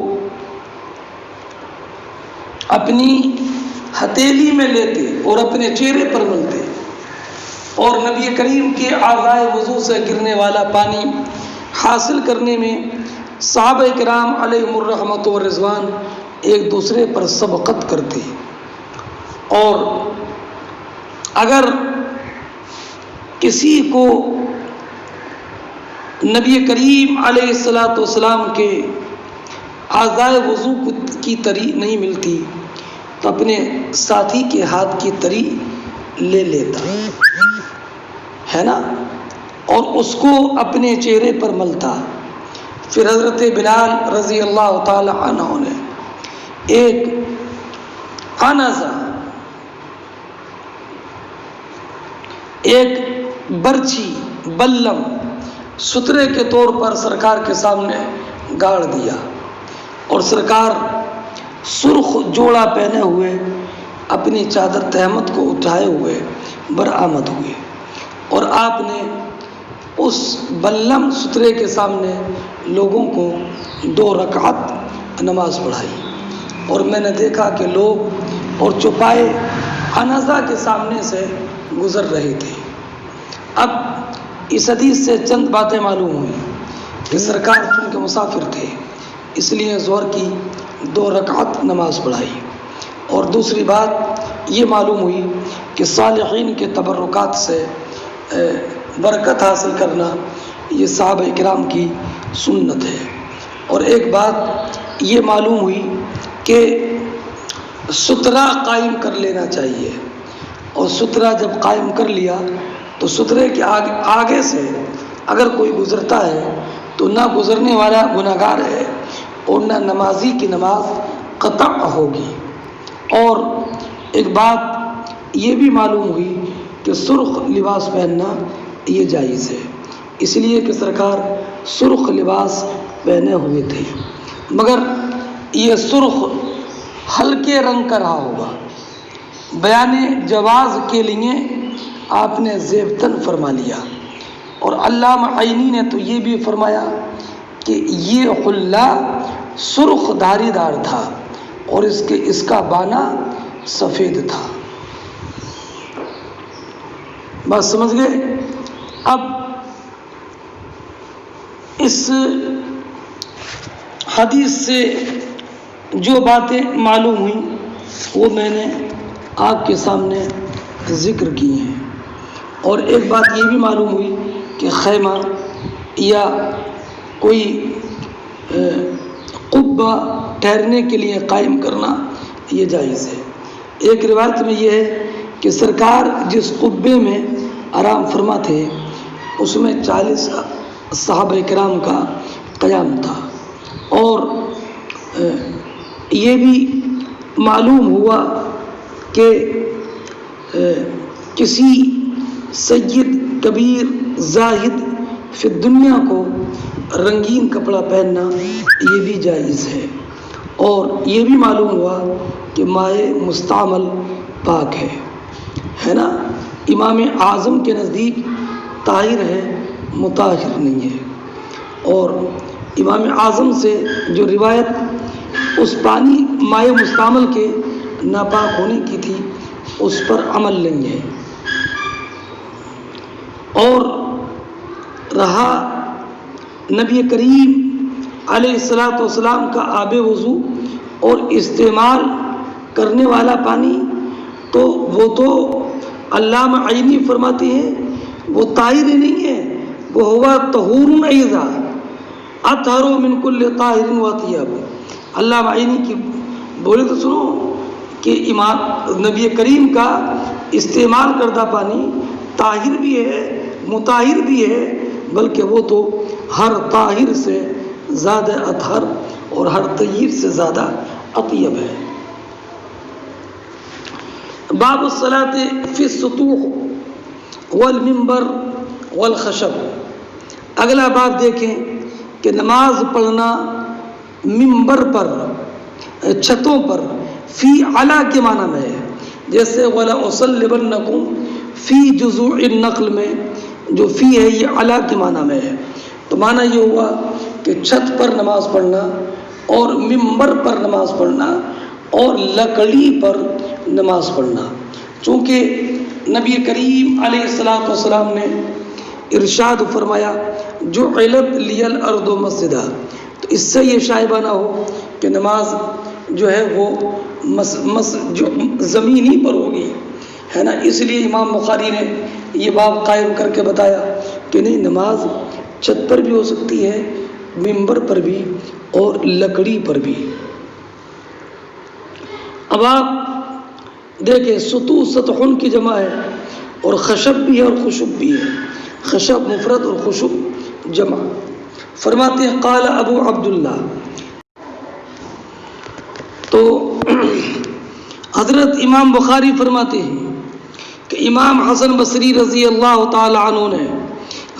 Speaker 1: اپنی ہتھیلی میں لیتے اور اپنے چہرے پر ملتے، اور نبی کریم کے اعضائے وضو سے گرنے والا پانی حاصل کرنے میں صحابہ کرام علیہم الرحمۃ والرضوان ایک دوسرے پر سبقت کرتے، اور اگر کسی کو نبی کریم علیہ الصلاۃ والسلام کے اعضائے وضو کی تری نہیں ملتی تو اپنے ساتھی کے ہاتھ کی تری لے لیتا ہے نا، اور اس کو اپنے چہرے پر ملتا۔ پھر حضرت بلال رضی اللہ تعالی عنہ نے ایک قنزہ، ایک برچھی، بلم سترے کے طور پر سرکار کے سامنے گاڑ دیا، اور سرکار سرخ جوڑا پہنے ہوئے اپنی چادر تہمت کو اٹھائے ہوئے برآمد ہوئے، اور آپ نے اس بلم سترے کے سامنے لوگوں کو 2 رکعت نماز پڑھائی، اور میں نے دیکھا کہ لوگ اور چوپائے قنزہ کے سامنے سے گزر رہے تھے۔ اب اس حدیث سے چند باتیں معلوم ہوئی کہ سرکار چونکہ مسافر تھے اس لیے ظہر کی 2 رکعت نماز پڑھائی، اور دوسری بات یہ معلوم ہوئی کہ صالحین کے تبرکات سے برکت حاصل کرنا یہ صحابہ کرام کی سنت ہے۔ اور ایک بات یہ معلوم ہوئی کہ سترہ قائم کر لینا چاہیے، اور سترہ جب قائم کر لیا تو سترے کے آگے سے اگر کوئی گزرتا ہے تو نہ گزرنے والا گناہگار ہے اور نہ نمازی کی نماز قطع ہوگی۔ اور ایک بات یہ بھی معلوم ہوئی کہ سرخ لباس پہننا یہ جائز ہے، اس لیے کہ سرکار سرخ لباس پہنے ہوئے تھے، مگر یہ سرخ ہلکے رنگ کا رہا ہوگا۔ بیان جواز کے لیے آپ نے زیبتن فرما لیا، اور علامہ عینی نے تو یہ بھی فرمایا کہ یہ حلہ سرخ دھاری دار تھا اور اس کا بانا سفید تھا۔ بات سمجھ گئے؟ اب اس حدیث سے جو باتیں معلوم ہوئیں وہ میں نے آپ کے سامنے ذکر کی ہیں، اور ایک بات یہ بھی معلوم ہوئی کہ خیمہ یا کوئی قبہ ٹھہرنے کے لیے قائم کرنا یہ جائز ہے۔ ایک روایت میں یہ ہے کہ سرکار جس قبے میں آرام فرما تھے اس میں 40 صحابہ کرام کا قیام تھا، اور یہ بھی معلوم ہوا کہ کسی سید کبیر زاہد فی الدنیا کو رنگین کپڑا پہننا یہ بھی جائز ہے، اور یہ بھی معلوم ہوا کہ مائع مستعمل پاک ہے نا۔ امام اعظم کے نزدیک طاہر ہے، مطہر نہیں ہے، اور امام اعظم سے جو روایت اس پانی مائع مستعمل کے ناپاک ہونے کی تھی اس پر عمل نہیں ہے۔ اور رہا نبی کریم علیہ الصلاۃ والسلام کا آب وضو اور استعمال کرنے والا پانی، تو وہ تو علامہ عینی فرماتے ہیں وہ طاہر نہیں ہے، وہ ہوا طہور ایضا اطہر من کل طاہر واطیب۔ علامہ عینی کی بولے تو سنو کہ امام نبی کریم کا استعمال کردہ پانی طاہر بھی ہے، مطہر بھی ہے، بلکہ وہ تو ہر طاہر سے زیادہ اطہر اور ہر طیب سے زیادہ اطیب ہے۔ باب الصلاة فی السطوح والمنبر والخشب۔ اگلا باب دیکھیں کہ نماز پڑھنا منبر پر، چھتوں پر، فی علا کے معنی میں ہے، جیسے وَلَأُصَلِّبَنَّكُمْ فی جذوع النخل میں جو فی ہے یہ علا کے معنی میں ہے، تو معنی یہ ہوا کہ چھت پر نماز پڑھنا اور منبر پر نماز پڑھنا اور لکڑی پر نماز پڑھنا، چونکہ نبی کریم علیہ الصلوۃ والسلام نے ارشاد فرمایا جعلت لی الارض مسجدا، تو اس سے یہ شائبہ نہ ہو کہ نماز جو ہے وہ جو زمین ہی پر ہوگی، ہے نا۔ اس لیے امام بخاری نے یہ باب قائم کر کے بتایا کہ نہیں، نماز چھت پر بھی ہو سکتی ہے، ممبر پر بھی اور لکڑی پر بھی۔ اب آپ دیکھیں سطو سطحن کی جمع ہے، اور خشب بھی ہے اور خشب بھی ہے، خشب مفرد اور خشب جمع۔ فرماتے ہیں قال ابو عبداللہ، تو حضرت امام بخاری فرماتے ہیں کہ امام حسن بصری رضی اللہ تعالی عنہ نے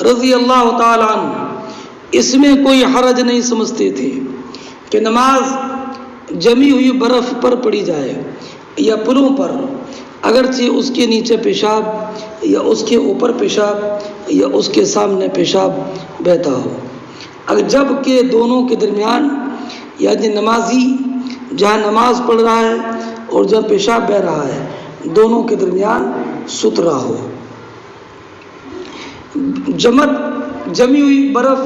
Speaker 1: رضی اللہ تعالی عنہ اس میں کوئی حرج نہیں سمجھتے تھے کہ نماز جمی ہوئی برف پر پڑی جائے یا پلوں پر، اگرچہ اس کے نیچے پیشاب یا اس کے اوپر پیشاب یا اس کے سامنے پیشاب بہتا ہو، اگر جب کہ دونوں کے درمیان یعنی نمازی جہاں نماز پڑھ رہا ہے اور جب پیشاب بہ رہا ہے دونوں کے درمیان ستھرا ہو۔ جمی ہوئی برف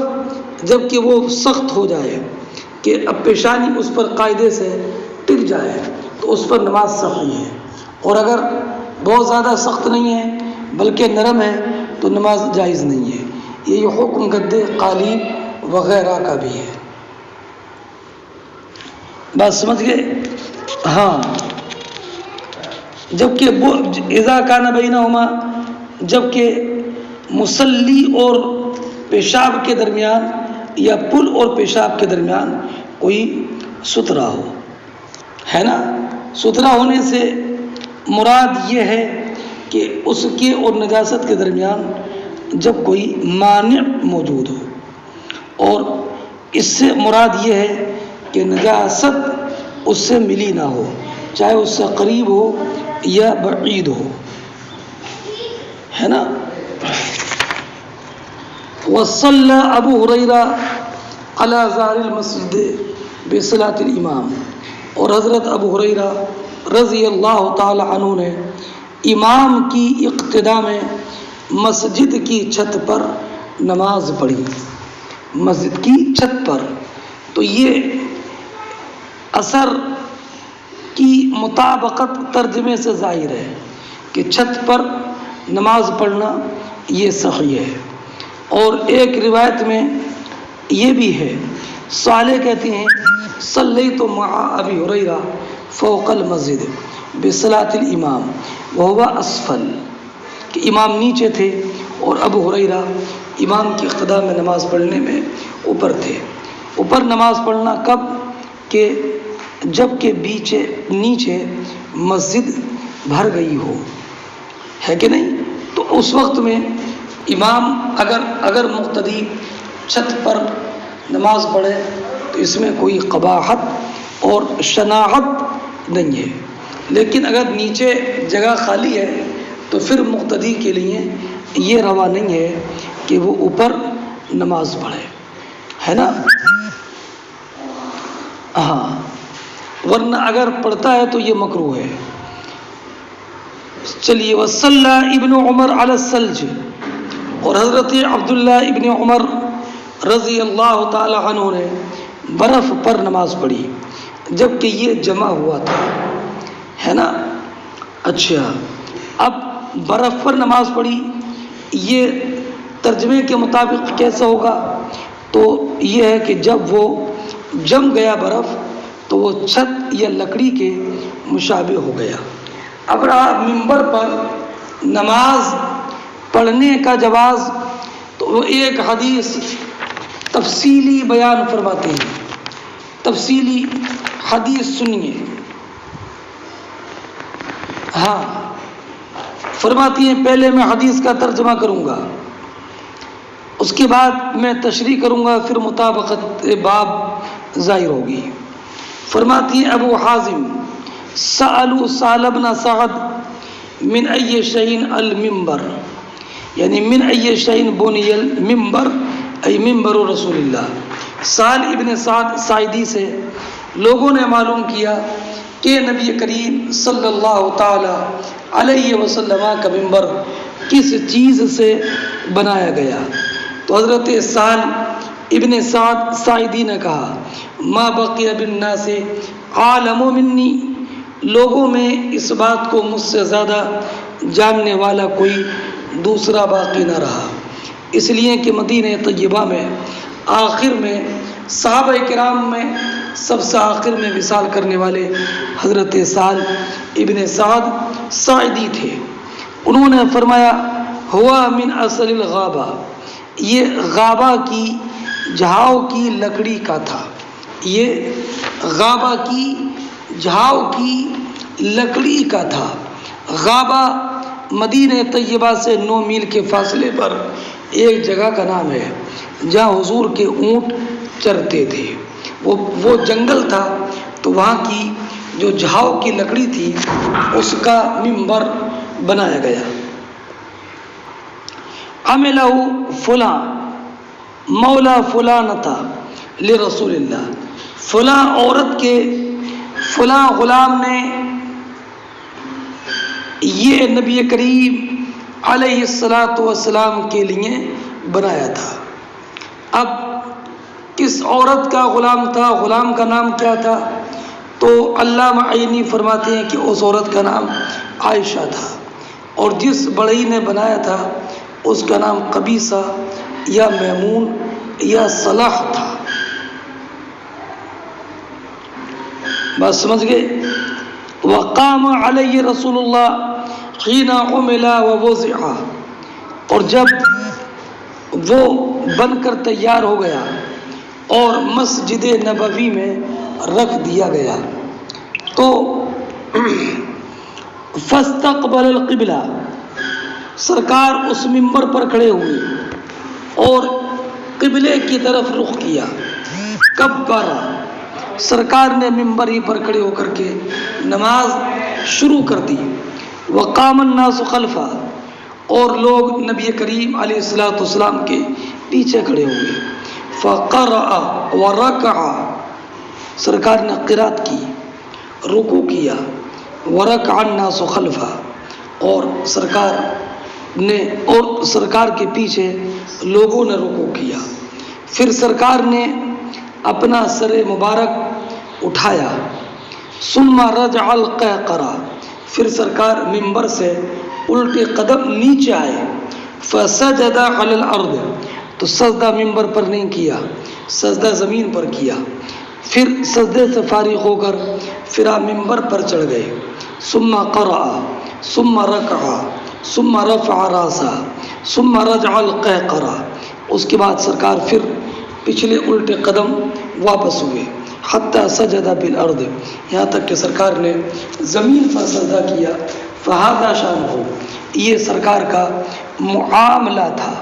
Speaker 1: جب کہ وہ سخت ہو جائے کہ اب پیشانی اس پر قاعدے سے ٹک جائے تو اس پر نماز صحیح ہے، اور اگر بہت زیادہ سخت نہیں ہے بلکہ نرم ہے تو نماز جائز نہیں ہے۔ یہ حکم گدے قالین وغیرہ کا بھی ہے۔ بات سمجھ گئے؟ ہاں، جبکہ اذا کان بینہما، جبکہ مصلی اور پیشاب کے درمیان یا پل اور پیشاب کے درمیان کوئی ستھرا ہو، ہے نا۔ ستھرا ہونے سے مراد یہ ہے کہ اس کے اور نجاست کے درمیان جب کوئی مانع موجود ہو، اور اس سے مراد یہ ہے کہ نجاست اس سے ملی نہ ہو، چاہے اس سے قریب ہو یا بعید ہو، ہے نا۔ وصلی ابو ہریرہ علی ظہر المسجد بصلاۃ الامام، اور حضرت ابو ہریرہ رضی اللہ تعالی عنہ نے امام کی اقتداء میں مسجد کی چھت پر نماز پڑھی، مسجد کی چھت پر۔ تو یہ اثر کی مطابقت ترجمے سے ظاہر ہے کہ چھت پر نماز پڑھنا یہ صحیح ہے۔ اور ایک روایت میں یہ بھی ہے، صالح کہتے ہیں صلیت مع ابی ہریرہ فوق المسجد بصلاۃ الامام وهو اسفل، کہ امام نیچے تھے اور ابو ہریرہ امام کی اقتداء میں نماز پڑھنے میں اوپر تھے۔ اوپر نماز پڑھنا کب؟ کہ جب کہ نیچے مسجد بھر گئی ہو، ہے کہ نہیں؟ تو اس وقت میں امام اگر مقتدی چھت پر نماز پڑھے تو اس میں کوئی قباحت اور شناعت نہیں ہے، لیکن اگر نیچے جگہ خالی ہے تو پھر مقتدی کے لیے یہ روا نہیں ہے کہ وہ اوپر نماز پڑھے، ہے نا۔ ہاں، ورنہ اگر پڑھتا ہے تو یہ مکروہ ہے۔ چلیے، وصلی ابن عمر علی الثلج، اور حضرت عبداللہ ابن عمر رضی اللہ تعالی عنہ نے برف پر نماز پڑھی جب کہ یہ جمع ہوا تھا، ہے نا۔ اچھا، اب برف پر نماز پڑھی، یہ ترجمے کے مطابق کیسا ہوگا؟ تو یہ ہے کہ جب وہ جم گیا برف تو وہ چھت یا لکڑی کے مشابہ ہو گیا۔ اب رہا ممبر پر نماز پڑھنے کا جواز، تو وہ ایک حدیث تفصیلی بیان فرماتے ہیں، تفصیلی حدیث سنیے۔ ہاں، فرماتی ہیں پہلے میں حدیث کا ترجمہ کروں گا، اس کے بعد میں تشریح کروں گا، پھر مطابقت باب ظاہر ہوگی۔ فرماتی ہیں ابو حازم سألوا سہل بن سعد من ای شیء المنبر، یعنی من ای شیء بنی المنبر ای منبر رسول اللہ۔ سہل ابن سعد ساعدی سے لوگوں نے معلوم کیا کہ نبی کریم صلی اللہ تعالی علیہ وسلم کا ممبر کس چیز سے بنایا گیا؟ تو حضرت سہل ابن سعد ساعدی نے کہا ما بقی بالناس عالم منی، لوگوں میں اس بات کو مجھ سے زیادہ جاننے والا کوئی دوسرا باقی نہ رہا، اس لیے کہ مدینہ طیبہ میں آخر میں صحابہ کرام میں سب سے آخر میں وصال کرنے والے حضرت سہل ابن سعد ساعدی تھے۔ انہوں نے فرمایا ہوا من اصل الغابہ، یہ غابہ کی جھاؤ کی لکڑی کا تھا، یہ غابہ کی جھاؤ کی لکڑی کا تھا۔ غابہ مدینہ طیبہ سے 9 میل کے فاصلے پر ایک جگہ کا نام ہے جہاں حضور کے اونٹ چرتے تھے۔ وہ جنگل تھا، تو وہاں کی جو جھاؤ کی لکڑی تھی اس کا ممبر بنایا گیا۔ عملہ فلاں مولا فلانتا لرسول اللہ، فلاں عورت کے فلاں غلام نے یہ نبی کریم علیہ الصلاۃ والسلام کے لیے بنایا تھا۔ اب کس عورت کا غلام تھا، غلام کا نام کیا تھا؟ تو علامہ عینی فرماتے ہیں کہ اس عورت کا نام عائشہ تھا، اور جس بڑئی نے بنایا تھا اس کا نام قبیصہ یا میمون یا صلاح تھا۔ بات سمجھ گئے؟ وقام علیہ رسول اللہ حین عمل ووضع، اور جب وہ بن کر تیار ہو گیا اور مسجد نبوی میں رکھ دیا گیا تو فاستقبل القبلہ، سرکار اس ممبر پر کھڑے ہوئے اور قبلے کی طرف رخ کیا۔ کبر، سرکار نے ممبر ہی پر کھڑے ہو کر کے نماز شروع کر دی۔ وقام الناس خلفہ، اور لوگ نبی کریم علیہ الصلوۃ والسلام کے پیچھے کھڑے ہوئے۔ فقرأ ورکع، سرکار نے قرات کی، رکوع کیا۔ ورکع الناس خلفہ، اور سرکار کے پیچھے لوگوں نے رکوع کیا۔ پھر سرکار نے اپنا سر مبارک اٹھایا۔ ثم رجع القہقرہ، پھر سرکار ممبر سے الٹے قدم نیچے آئے۔ فسجد علی الارض، تو سجدہ ممبر پر نہیں کیا، سجدہ زمین پر کیا۔ پھر سجدے سے فارغ ہو کر پھر آپ ممبر پر چڑھ گئے۔ ثم قرأ ثم رکع ثم رفع راسہ ثم رجع القہقرہ، اس کے بعد سرکار پھر پچھلے الٹے قدم واپس ہوئے۔ حتی سجد بالارض، یہاں تک کہ سرکار نے زمین پر سجدہ کیا۔ فہذا شانہ، یہ سرکار کا معاملہ تھا۔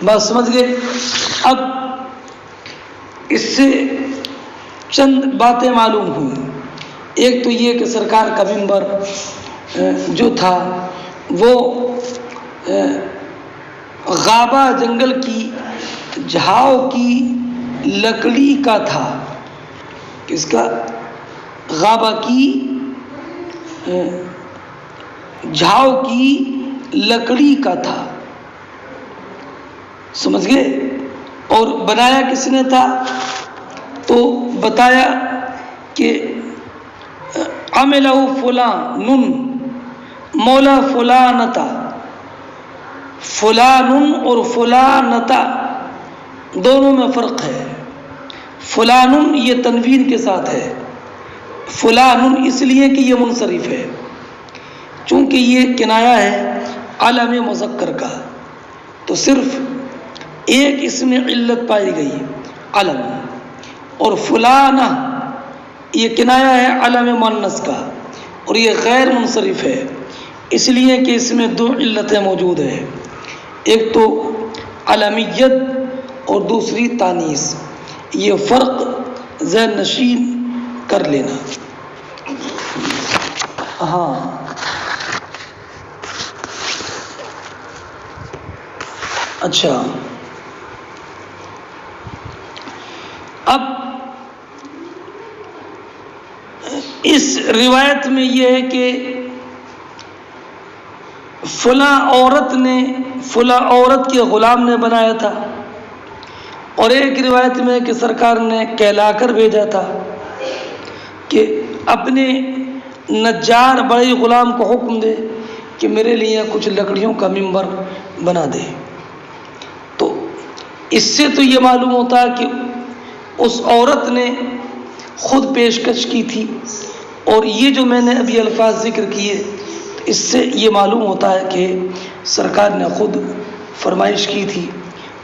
Speaker 1: بات سمجھ گئے؟ اب اس سے چند باتیں معلوم ہوئی۔ ایک تو یہ کہ سرکار کا ممبر جو تھا وہ غابہ جنگل کی جھاؤ کی لکڑی کا تھا۔ کس کا؟ غابہ کی جھاؤ کی لکڑی کا تھا، سمجھ گئے؟ اور بنایا کس نے تھا؟ تو بتایا کہ عملہ فلان مولا فلانتا، فلان اور فلانتا دونوں میں فرق ہے۔ فلان یہ تنوین کے ساتھ ہے، فلان اس لیے کہ یہ منصرف ہے، چونکہ یہ کنایا ہے علم مذکر کا، تو صرف ایک اس میں علت پائی گئی علم، اور فلانہ یہ کنایا ہے علم مؤنث کا، اور یہ غیر منصرف ہے، اس لیے کہ اس میں 2 علتیں موجود ہیں، ایک تو علمیت اور دوسری تانیث۔ یہ فرق ذہن نشین کر لینا۔ ہاں اچھا، اب اس روایت میں یہ ہے کہ فلاں عورت کے غلام نے بنایا تھا، اور ایک روایت میں کہ سرکار نے کہلا کر بھیجا تھا کہ اپنے نجار بڑے غلام کو حکم دے کہ میرے لیے کچھ لکڑیوں کا ممبر بنا دے۔ تو اس سے تو یہ معلوم ہوتا ہے کہ اس عورت نے خود پیشکش کی تھی، اور یہ جو میں نے ابھی الفاظ ذکر کیے اس سے یہ معلوم ہوتا ہے کہ سرکار نے خود فرمائش کی تھی۔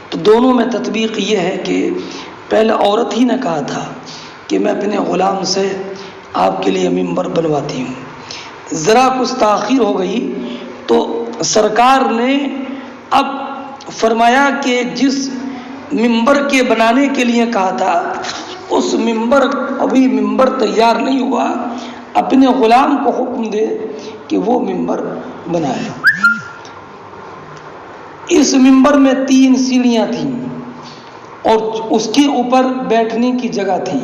Speaker 1: تو دونوں میں تطبیق یہ ہے کہ پہلے عورت ہی نے کہا تھا کہ میں اپنے غلام سے آپ کے لیے ممبر بنواتی ہوں، ذرا کچھ تاخیر ہو گئی تو سرکار نے اب فرمایا کہ جس ممبر کے بنانے کے لیے کہا تھا اس ابھی ممبر تیار نہیں ہوا، اپنے غلام کو حکم دے کہ وہ ممبر بنائے۔ اس ممبر میں 3 سیڑھیاں تھیں اور اس کے اوپر بیٹھنے کی جگہ تھی۔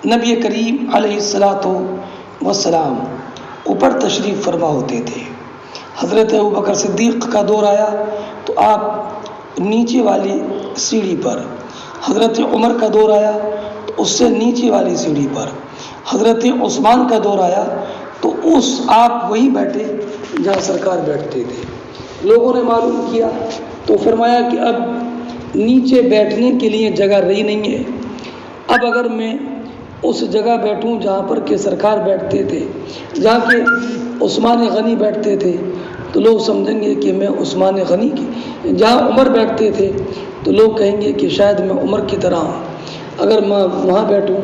Speaker 1: نبی کریم علیہ السلام اوپر تشریف فرما ہوتے تھے۔ حضرت ابوبکر صدیق کا دور آیا تو آپ نیچے والی سیڑھی پر، حضرت عمر کا دور آیا تو اس سے نیچے والی سیڑھی پر، حضرت عثمان کا دور آیا تو آپ وہی بیٹھے جہاں سرکار بیٹھتے تھے۔ لوگوں نے معلوم کیا تو فرمایا کہ اب نیچے بیٹھنے کے لیے جگہ رہی نہیں ہے، اب اگر میں اس جگہ بیٹھوں جہاں پر کہ سرکار بیٹھتے تھے، جہاں کہ عثمان غنی بیٹھتے تھے، تو لوگ سمجھیں گے کہ میں عثمان غنی کی، جہاں عمر بیٹھتے تھے تو لوگ کہیں گے کہ شاید میں عمر کی طرح ہوں، اگر میں وہاں بیٹھوں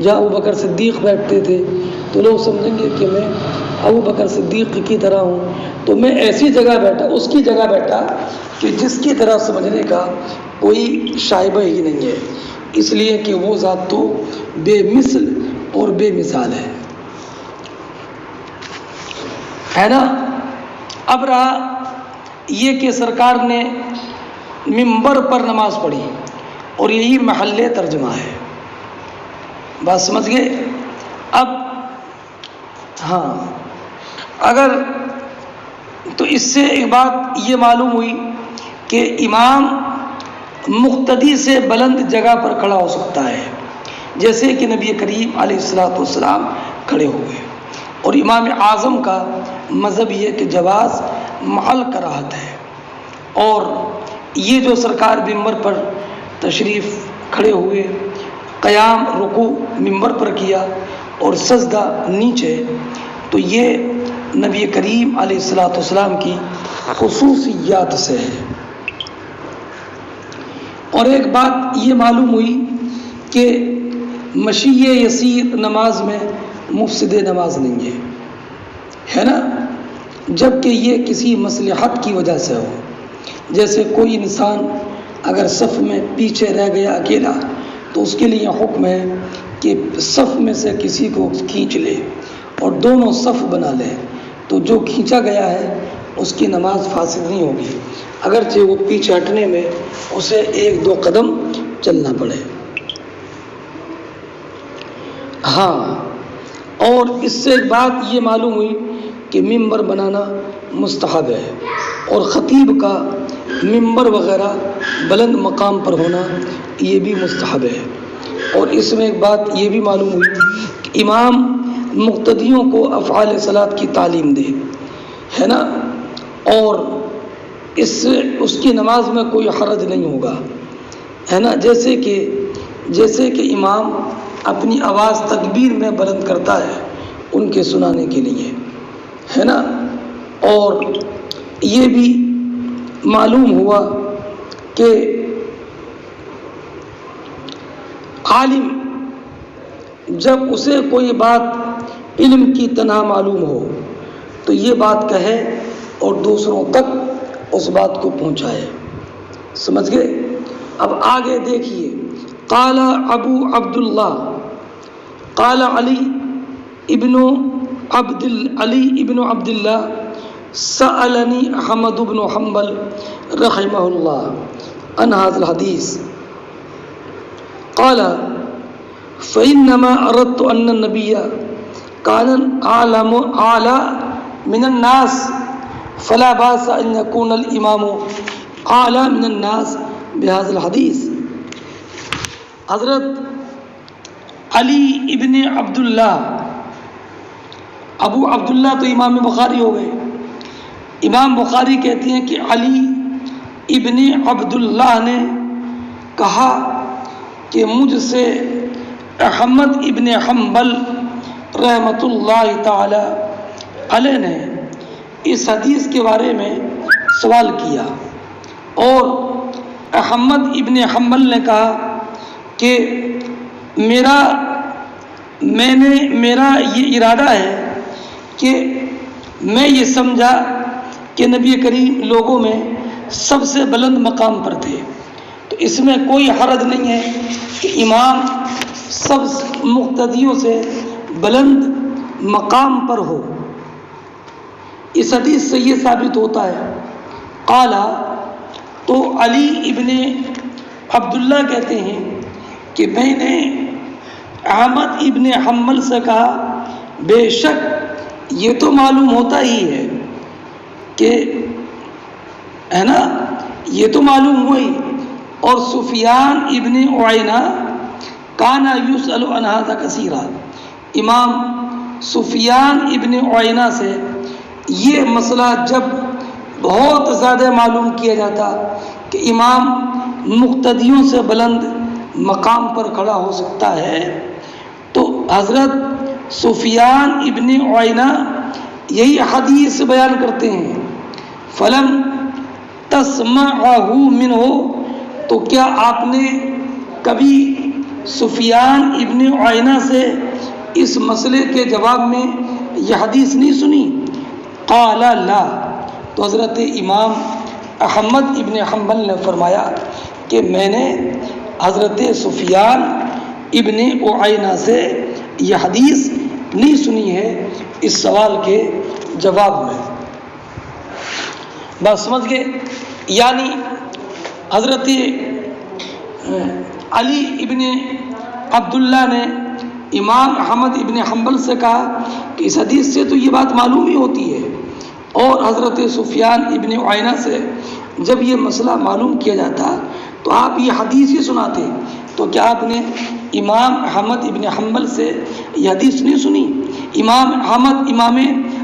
Speaker 1: جہاں ابوبکر صدیق بیٹھتے تھے تو لوگ سمجھیں گے کہ میں ابوبکر صدیق کی طرح ہوں، تو میں ایسی جگہ بیٹھا، اس کی جگہ بیٹھا کہ جس کی طرح سمجھنے کا کوئی شائبہ ہی نہیں ہے، اس لیے کہ وہ ذات تو بے مثل اور بے مثال ہے نا۔ اب رہا یہ کہ سرکار نے ممبر پر نماز پڑھی اور یہی محل ترجمہ ہے، بات سمجھ گئے؟ اب ہاں، اگر تو اس سے ایک بات یہ معلوم ہوئی کہ امام مقتدی سے بلند جگہ پر کھڑا ہو سکتا ہے، جیسے کہ نبی کریم علیہ السلام کھڑے ہوئے، اور امام اعظم کا مذہب یہ کہ جواز محل کراہت ہے، اور یہ جو سرکار ممبر پر تشریف کھڑے ہوئے، قیام رکوع ممبر پر کیا اور سجدہ نیچے، تو یہ نبی کریم علیہ السلام کی خصوصیات سے ہے۔ اور ایک بات یہ معلوم ہوئی کہ مشی یسیر نماز میں مفسد نماز نہیں ہے نا، جبکہ یہ کسی مصلحت کی وجہ سے ہو، جیسے کوئی انسان اگر صف میں پیچھے رہ گیا اکیلا تو اس کے لیے حکم ہے کہ صف میں سے کسی کو کھینچ لے اور دونوں صف بنا لے، تو جو کھینچا گیا ہے اس کی نماز فاسد نہیں ہوگی، اگرچہ وہ پیچھے ہٹنے میں اسے 1-2 قدم چلنا پڑے۔ ہاں، اور اس سے ایک بات یہ معلوم ہوئی کہ ممبر بنانا مستحب ہے، اور خطیب کا ممبر وغیرہ بلند مقام پر ہونا یہ بھی مستحب ہے۔ اور اس میں ایک بات یہ بھی معلوم ہوئی کہ امام مقتدیوں کو افعال صلاۃ کی تعلیم دے، ہے نا، اور اس سے اس کی نماز میں کوئی حرج نہیں ہوگا، ہے نا، جیسے کہ امام اپنی آواز تکبیر میں بلند کرتا ہے ان کے سنانے کے لیے، ہے نا۔ اور یہ بھی معلوم ہوا کہ عالم جب اسے کوئی بات علم کی تنہا معلوم ہو تو یہ بات کہے اور دوسروں تک اس بات کو پہنچائے، سمجھ گئے؟ اب آگے دیکھیے، قال ابو عبداللہ، قال علی ابن عبداللہ سألنی احمد بن حنبل رحمہ اللہ عن هذا الحدیث قال فإنما أردت أن النبي کان عالم اعلی من الناس فلا باس ان يكون الامام اعلی من الناس بهذا الحدیث۔ حضرت علی ابن عبداللہ، ابو عبداللہ تو امام بخاری ہو گئے، امام بخاری کہتے ہیں کہ علی ابن عبداللہ نے کہا کہ مجھ سے احمد ابن حنبل رحمۃ اللہ تعالی علیہ نے اس حدیث کے بارے میں سوال کیا، اور احمد ابن حنبل نے کہا کہ میرا یہ ارادہ ہے کہ میں یہ سمجھا کہ نبی کریم لوگوں میں سب سے بلند مقام پر تھے، تو اس میں کوئی حرج نہیں ہے کہ امام سب مقتدیوں سے بلند مقام پر ہو۔ اس حدیث سے یہ ثابت ہوتا ہے، قالا تو علی ابن عبداللہ کہتے ہیں کہ میں نے احمد ابن حنبل سے کہا بے شک یہ تو معلوم ہوتا ہی ہے کہ ہے نا، یہ تو معلوم ہوئی، اور سفیان ابن عیینہ کانا یسأل عن ھذا کثیرا، امام سفیان ابن عیینہ سے یہ مسئلہ جب بہت زیادہ معلوم کیا جاتا کہ امام مقتدیوں سے بلند مقام پر کھڑا ہو سکتا ہے، تو حضرت سفیان ابن عیینہ یہی حدیث بیان کرتے ہیں، فلم تسمعہ منہ، تو کیا آپ نے کبھی سفیان ابن عیینہ سے اس مسئلے کے جواب میں یہ حدیث نہیں سنی؟ قال لا، تو حضرت امام احمد ابن حنبل نے فرمایا کہ میں نے حضرت سفیان ابن عیینہ سے یہ حدیث نہیں سنی ہے اس سوال کے جواب میں۔ بات سمجھ گئے؟ یعنی حضرت علی ابن عبداللہ نے امام احمد ابن حنبل سے کہا کہ اس حدیث سے تو یہ بات معلوم ہی ہوتی ہے، اور حضرت سفیان ابن عیینہ سے جب یہ مسئلہ معلوم کیا جاتا تو آپ یہ حدیث ہی سناتے، تو کیا آپ نے امام احمد ابن حنبل سے یہ حدیث نہیں سنی؟ امام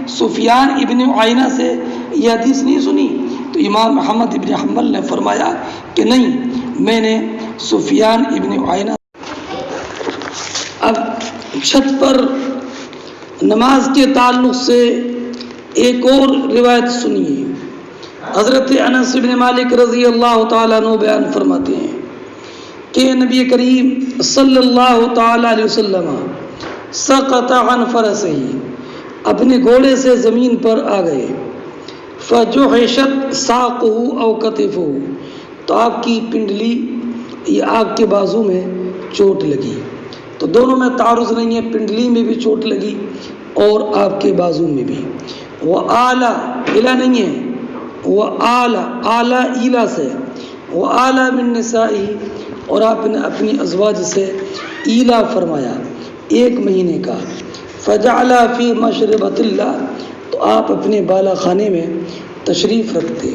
Speaker 1: سفیان ابن عیینہ سے یہ حدیث نہیں سنی؟ تو امام احمد ابن حنبل نے فرمایا کہ نہیں، میں نے سفیان ابن عیینہ۔ اب چھت پر نماز کے تعلق سے ایک اور روایت سنیے۔ حضرت انس بن مالک رضی اللہ تعالیٰ عنہ بیان فرماتے ہیں کہ نبی کریم صلی اللہ تعالیٰ علیہ وسلم سقط عن فرسہ، اپنے گھوڑے سے زمین پر آ گئے، فجحشت ساقہ او کتفہ، تو آپ کی پنڈلی یا آپ کے بازو میں چوٹ لگی، تو دونوں میں تعارض نہیں ہے، پنڈلی میں بھی چوٹ لگی اور آپ کے بازو میں بھی۔ وہ اعلیٰ الا نہیں ہے، وہ اعلیٰ ایلا سے، وہ اعلیٰ من نسائی، اور آپ نے اپنی ازواج سے ایلا فرمایا 1 مہینے کا، فجعل فی مشربۃ اللہ، تو آپ اپنے بالا خانے میں تشریف رکھتے،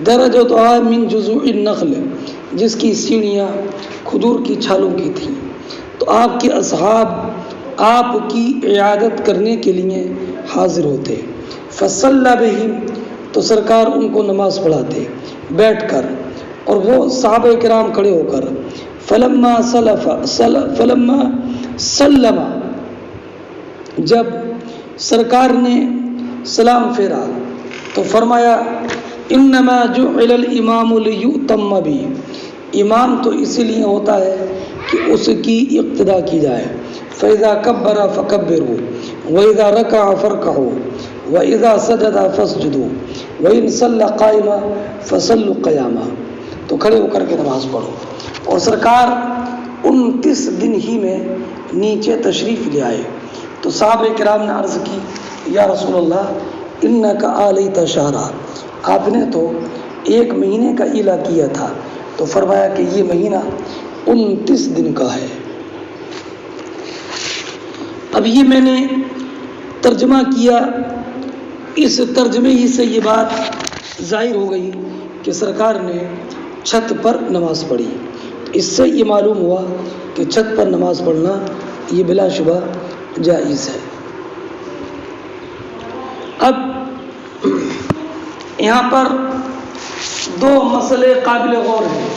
Speaker 1: درجتها من جذوع النخل، جس کی سیڑھیاں کھجور کی چھالوں کی تھیں، تو آپ کے اصحاب آپ کی عیادت کرنے کے لیے حاضر ہوتے، فصلی بہم، تو سرکار ان کو نماز پڑھاتے بیٹھ کر، اور وہ صحابہ کرام کھڑے ہو کر، فلما سلم، جب سرکار نے سلام پھیرا تو فرمایا انما جعل الامام لیؤتم بہ، امام تو اسی لیے ہوتا ہے کہ اس کی اقتدا کی جائے، فاذا کبر فکبروا واذا رکع فرکعوا واذا سجد فاسجدوا وان صلى قائما فصلوا قیاما، تو کھڑے ہو کر کے نماز پڑھو۔ اور سرکار 29 دن ہی میں نیچے تشریف لے آئے، تو صحابہ کرام نے عرض کی یا رسول اللہ انک آلیت شہرا، آپ نے تو 1 مہینے کا ایلا کیا تھا، تو فرمایا کہ یہ مہینہ 29 دن کا ہے۔ اب یہ میں نے ترجمہ کیا، اس ترجمے ہی سے یہ بات ظاہر ہو گئی کہ سرکار نے چھت پر نماز پڑھی۔ اس سے یہ معلوم ہوا کہ چھت پر نماز پڑھنا یہ بلا شبہ جائز ہے۔ اب یہاں پر دو مسئلے قابل غور ہیں۔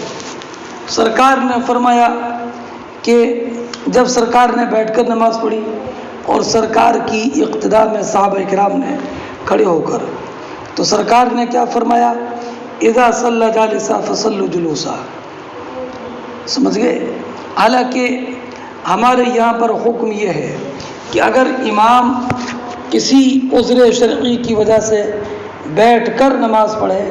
Speaker 1: سرکار نے فرمایا کہ جب سرکار نے بیٹھ کر نماز پڑھی اور سرکار کی اقتداء میں صحابہ کرام نے کھڑے ہو کر، تو سرکار نے کیا فرمایا؟ اذا صلی جالسا فصلوا جلوسا۔ سمجھ گئے؟ حالانکہ ہمارے یہاں پر حکم یہ ہے کہ اگر امام کسی عذر شرعی کی وجہ سے بیٹھ کر نماز پڑھے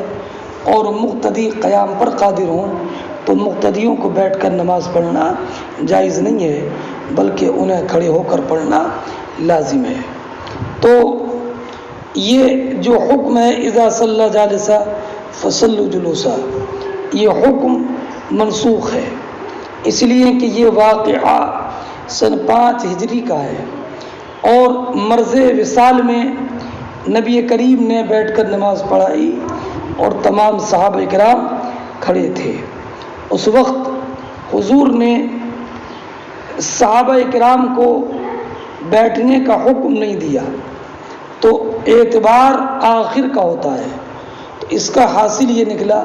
Speaker 1: اور مقتدی قیام پر قادر ہوں تو مقتدیوں کو بیٹھ کر نماز پڑھنا جائز نہیں ہے، بلکہ انہیں کھڑے ہو کر پڑھنا لازم ہے۔ تو یہ جو حکم ہے اذا صلی جالسا فصلوا جلوسا، یہ حکم منسوخ ہے، اس لیے کہ یہ واقعہ سن 5 ہجری کا ہے، اور مرض وصال میں نبی کریم نے بیٹھ کر نماز پڑھائی اور تمام صحابہ کرام کھڑے تھے۔ اس وقت حضور نے صحابہ کرام کو بیٹھنے کا حکم نہیں دیا، تو اعتبار آخر کا ہوتا ہے۔ تو اس کا حاصل یہ نکلا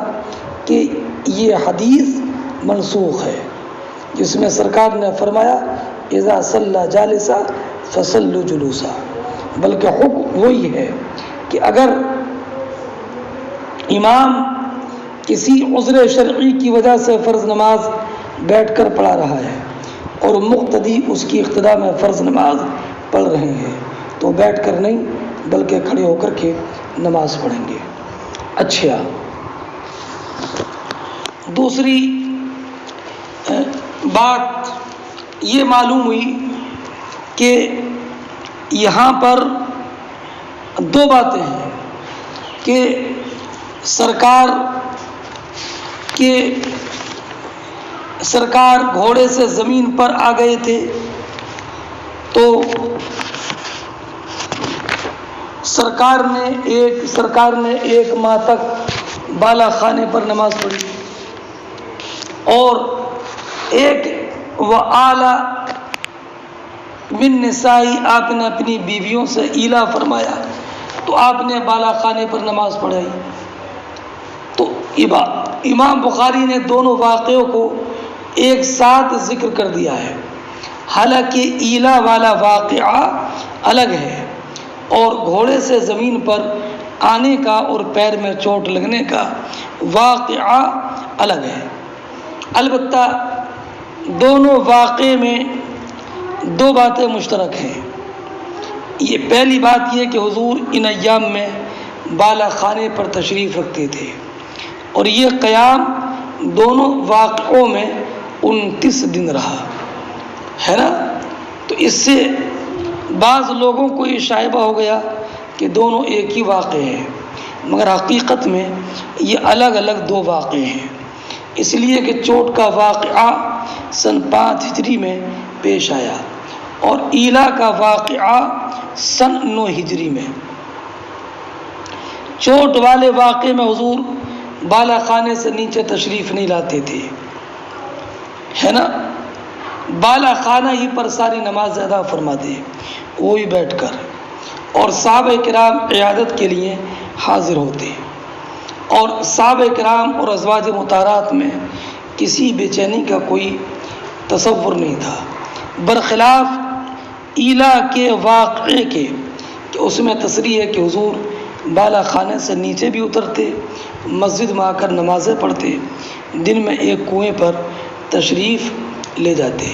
Speaker 1: کہ یہ حدیث منسوخ ہے، جس میں سرکار نے فرمایا اذا صلی جالسا فصلوا جلوسا، بلکہ حکم وہی ہے کہ اگر امام کسی عذر شرعی کی وجہ سے فرض نماز بیٹھ کر پڑھا رہا ہے اور مقتدی اس کی اقتداء میں فرض نماز پڑھ رہے ہیں تو بیٹھ کر نہیں بلکہ کھڑے ہو کر کے نماز پڑھیں گے۔ اچھا، دوسری بات یہ معلوم ہوئی کہ یہاں پر دو باتیں ہیں کہ سرکار گھوڑے سے زمین پر آ گئے تھے، تو سرکار نے ایک ماہ تک بالا خانے پر نماز پڑھی، اور ایک وَآلَ من نسائی، آپ نے اپنی بیویوں سے ایلا فرمایا تو آپ نے بالا خانے پر نماز پڑھائی۔ تو امام بخاری نے دونوں واقعوں کو ایک ساتھ ذکر کر دیا ہے، حالانکہ ایلا والا واقعہ الگ ہے اور گھوڑے سے زمین پر آنے کا اور پیر میں چوٹ لگنے کا واقعہ الگ ہے۔ البتہ دونوں واقعے میں دو باتیں مشترک ہیں۔ یہ پہلی بات یہ کہ حضور ان ایام میں بالا خانے پر تشریف رکھتے تھے، اور یہ قیام دونوں واقعوں میں 29 دن رہا ہے نا۔ تو اس سے بعض لوگوں کو یہ شائبہ ہو گیا کہ دونوں ایک ہی واقعے ہیں، مگر حقیقت میں یہ الگ الگ دو واقعے ہیں، اس لیے کہ چوٹ کا واقعہ سن 5 ہجری میں پیش آیا اور ایلا کا واقعہ سن 9 ہجری میں۔ چوٹ والے واقعے میں حضور بالا خانے سے نیچے تشریف نہیں لاتے تھے، ہے نا، بالا خانہ ہی پر ساری نماز ادا فرماتے، وہی بیٹھ کر، اور صحابہ کرام عیادت کے لیے حاضر ہوتے، اور صحابہ کرام اور ازواج مطہرات میں کسی بے چینی کا کوئی تصور نہیں تھا، برخلاف ایلا کے واقعے کے کہ اس میں تصریح ہے کہ حضور بالا خانے سے نیچے بھی اترتے، مسجد میں آ کر نمازیں پڑھتے، دن میں ایک کنویں پر تشریف لے جاتے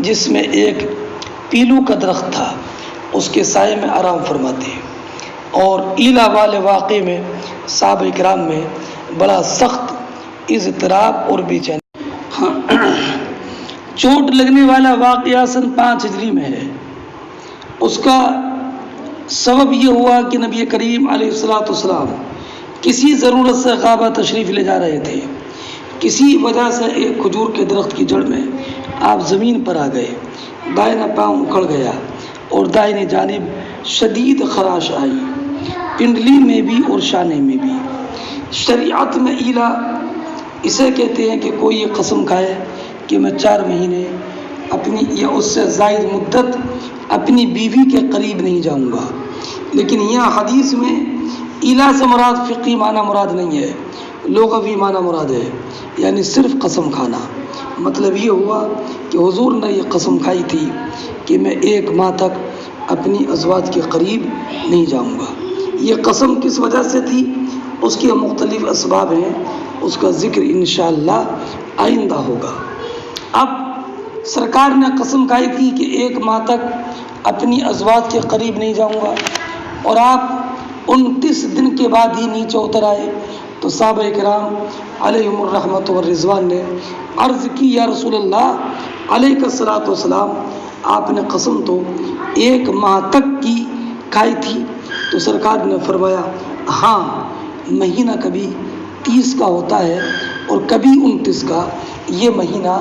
Speaker 1: جس میں ایک پیلو کا درخت تھا، اس کے سائے میں آرام فرماتے، اور ایلا والے واقعے میں صحابہ کرام میں بڑا سخت اضطراب اور بے چینی۔ چوٹ لگنے والا واقعہ سن 5 ہجری میں ہے۔ اس کا سبب یہ ہوا کہ نبی کریم علیہ السلام کسی ضرورت سے غابہ تشریف لے جا رہے تھے، کسی وجہ سے ایک کھجور کے درخت کی جڑ میں آپ زمین پر آ گئے، دائنا پاؤں اکھڑ گیا اور دائنی جانب شدید خراش آئی، پنڈلی میں بھی اور شانے میں بھی۔ شریعت میں ایلا اسے کہتے ہیں کہ کوئی یہ قسم کھائے کہ میں 4 مہینے اپنی یا اس سے زائد مدت اپنی بیوی کے قریب نہیں جاؤں گا، لیکن یہاں حدیث میں ایلا سے مراد فقہی معنی مراد نہیں ہے، لغوی معنی مراد ہے، یعنی صرف قسم کھانا۔ مطلب یہ ہوا کہ حضور نے یہ قسم کھائی تھی کہ میں 1 ماہ تک اپنی ازواج کے قریب نہیں جاؤں گا۔ یہ قسم کس وجہ سے تھی؟ اس کے مختلف اسباب ہیں، اس کا ذکر انشاءاللہ آئندہ ہوگا۔ اب سرکار نے قسم کھائی تھی کہ 1 ماہ تک اپنی ازواج کے قریب نہیں جاؤں گا، اور آپ 29 دن کے بعد ہی نیچے اتر آئے، تو صحابہ کرام علیہم الرحمۃ والرضوان نے عرض کی، یا رسول اللہ علیہ الصلوۃ والسلام، آپ نے قسم تو 1 ماہ تک کی کھائی تھی۔ تو سرکار نے فرمایا، ہاں مہینہ کبھی 30 کا ہوتا ہے اور کبھی 29 کا، یہ مہینہ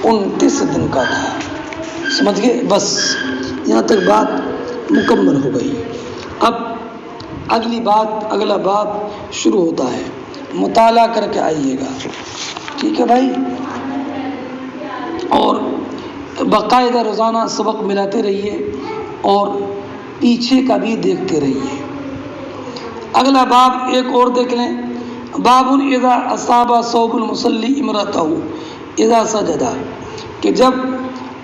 Speaker 1: 29 دن کا تھا۔ سمجھ گئے؟ بس یہاں تک بات مکمل ہو گئی۔ اب اگلا باب شروع ہوتا ہے، مطالعہ کر کے آئیے گا، ٹھیک ہے بھائی؟ اور باقاعدہ روزانہ سبق ملاتے رہیے اور پیچھے کا بھی دیکھتے رہیے۔ اگلا باب ایک اور دیکھ لیں، باب اذا اصاب ثوب المصلی امرأتہ اذا سجد، کہ جب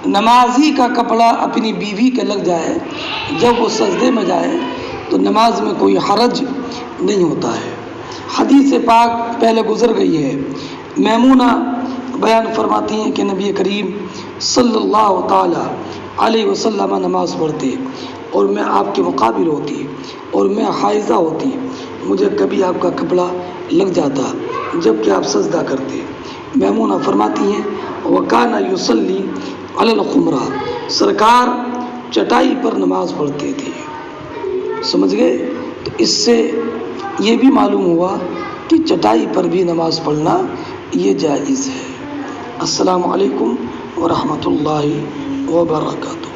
Speaker 1: نمازی کا کپڑا اپنی بیوی کے لگ جائے جب وہ سجدے میں جائے تو نماز میں کوئی حرج نہیں ہوتا ہے۔ حدیث پاک پہلے گزر گئی ہے۔ میمونہ بیان فرماتی ہیں کہ نبی کریم صلی اللہ تعالی علیہ وسلم نماز پڑھتے اور میں آپ کے مقابل ہوتی اور میں حائضہ ہوتی، مجھے کبھی آپ کا کپڑا لگ جاتا جب کہ آپ سجدہ کرتے۔ میمونہ فرماتی ہیں وَكَانَ يُصَلِّي عَلَى الْخُمْرَةِ، سرکار چٹائی پر نماز پڑھتے تھے۔ سمجھ گئے؟ تو اس سے یہ بھی معلوم ہوا کہ چٹائی پر بھی نماز پڑھنا یہ جائز ہے۔ السلام علیکم ورحمۃ اللہ وبرکاتہ۔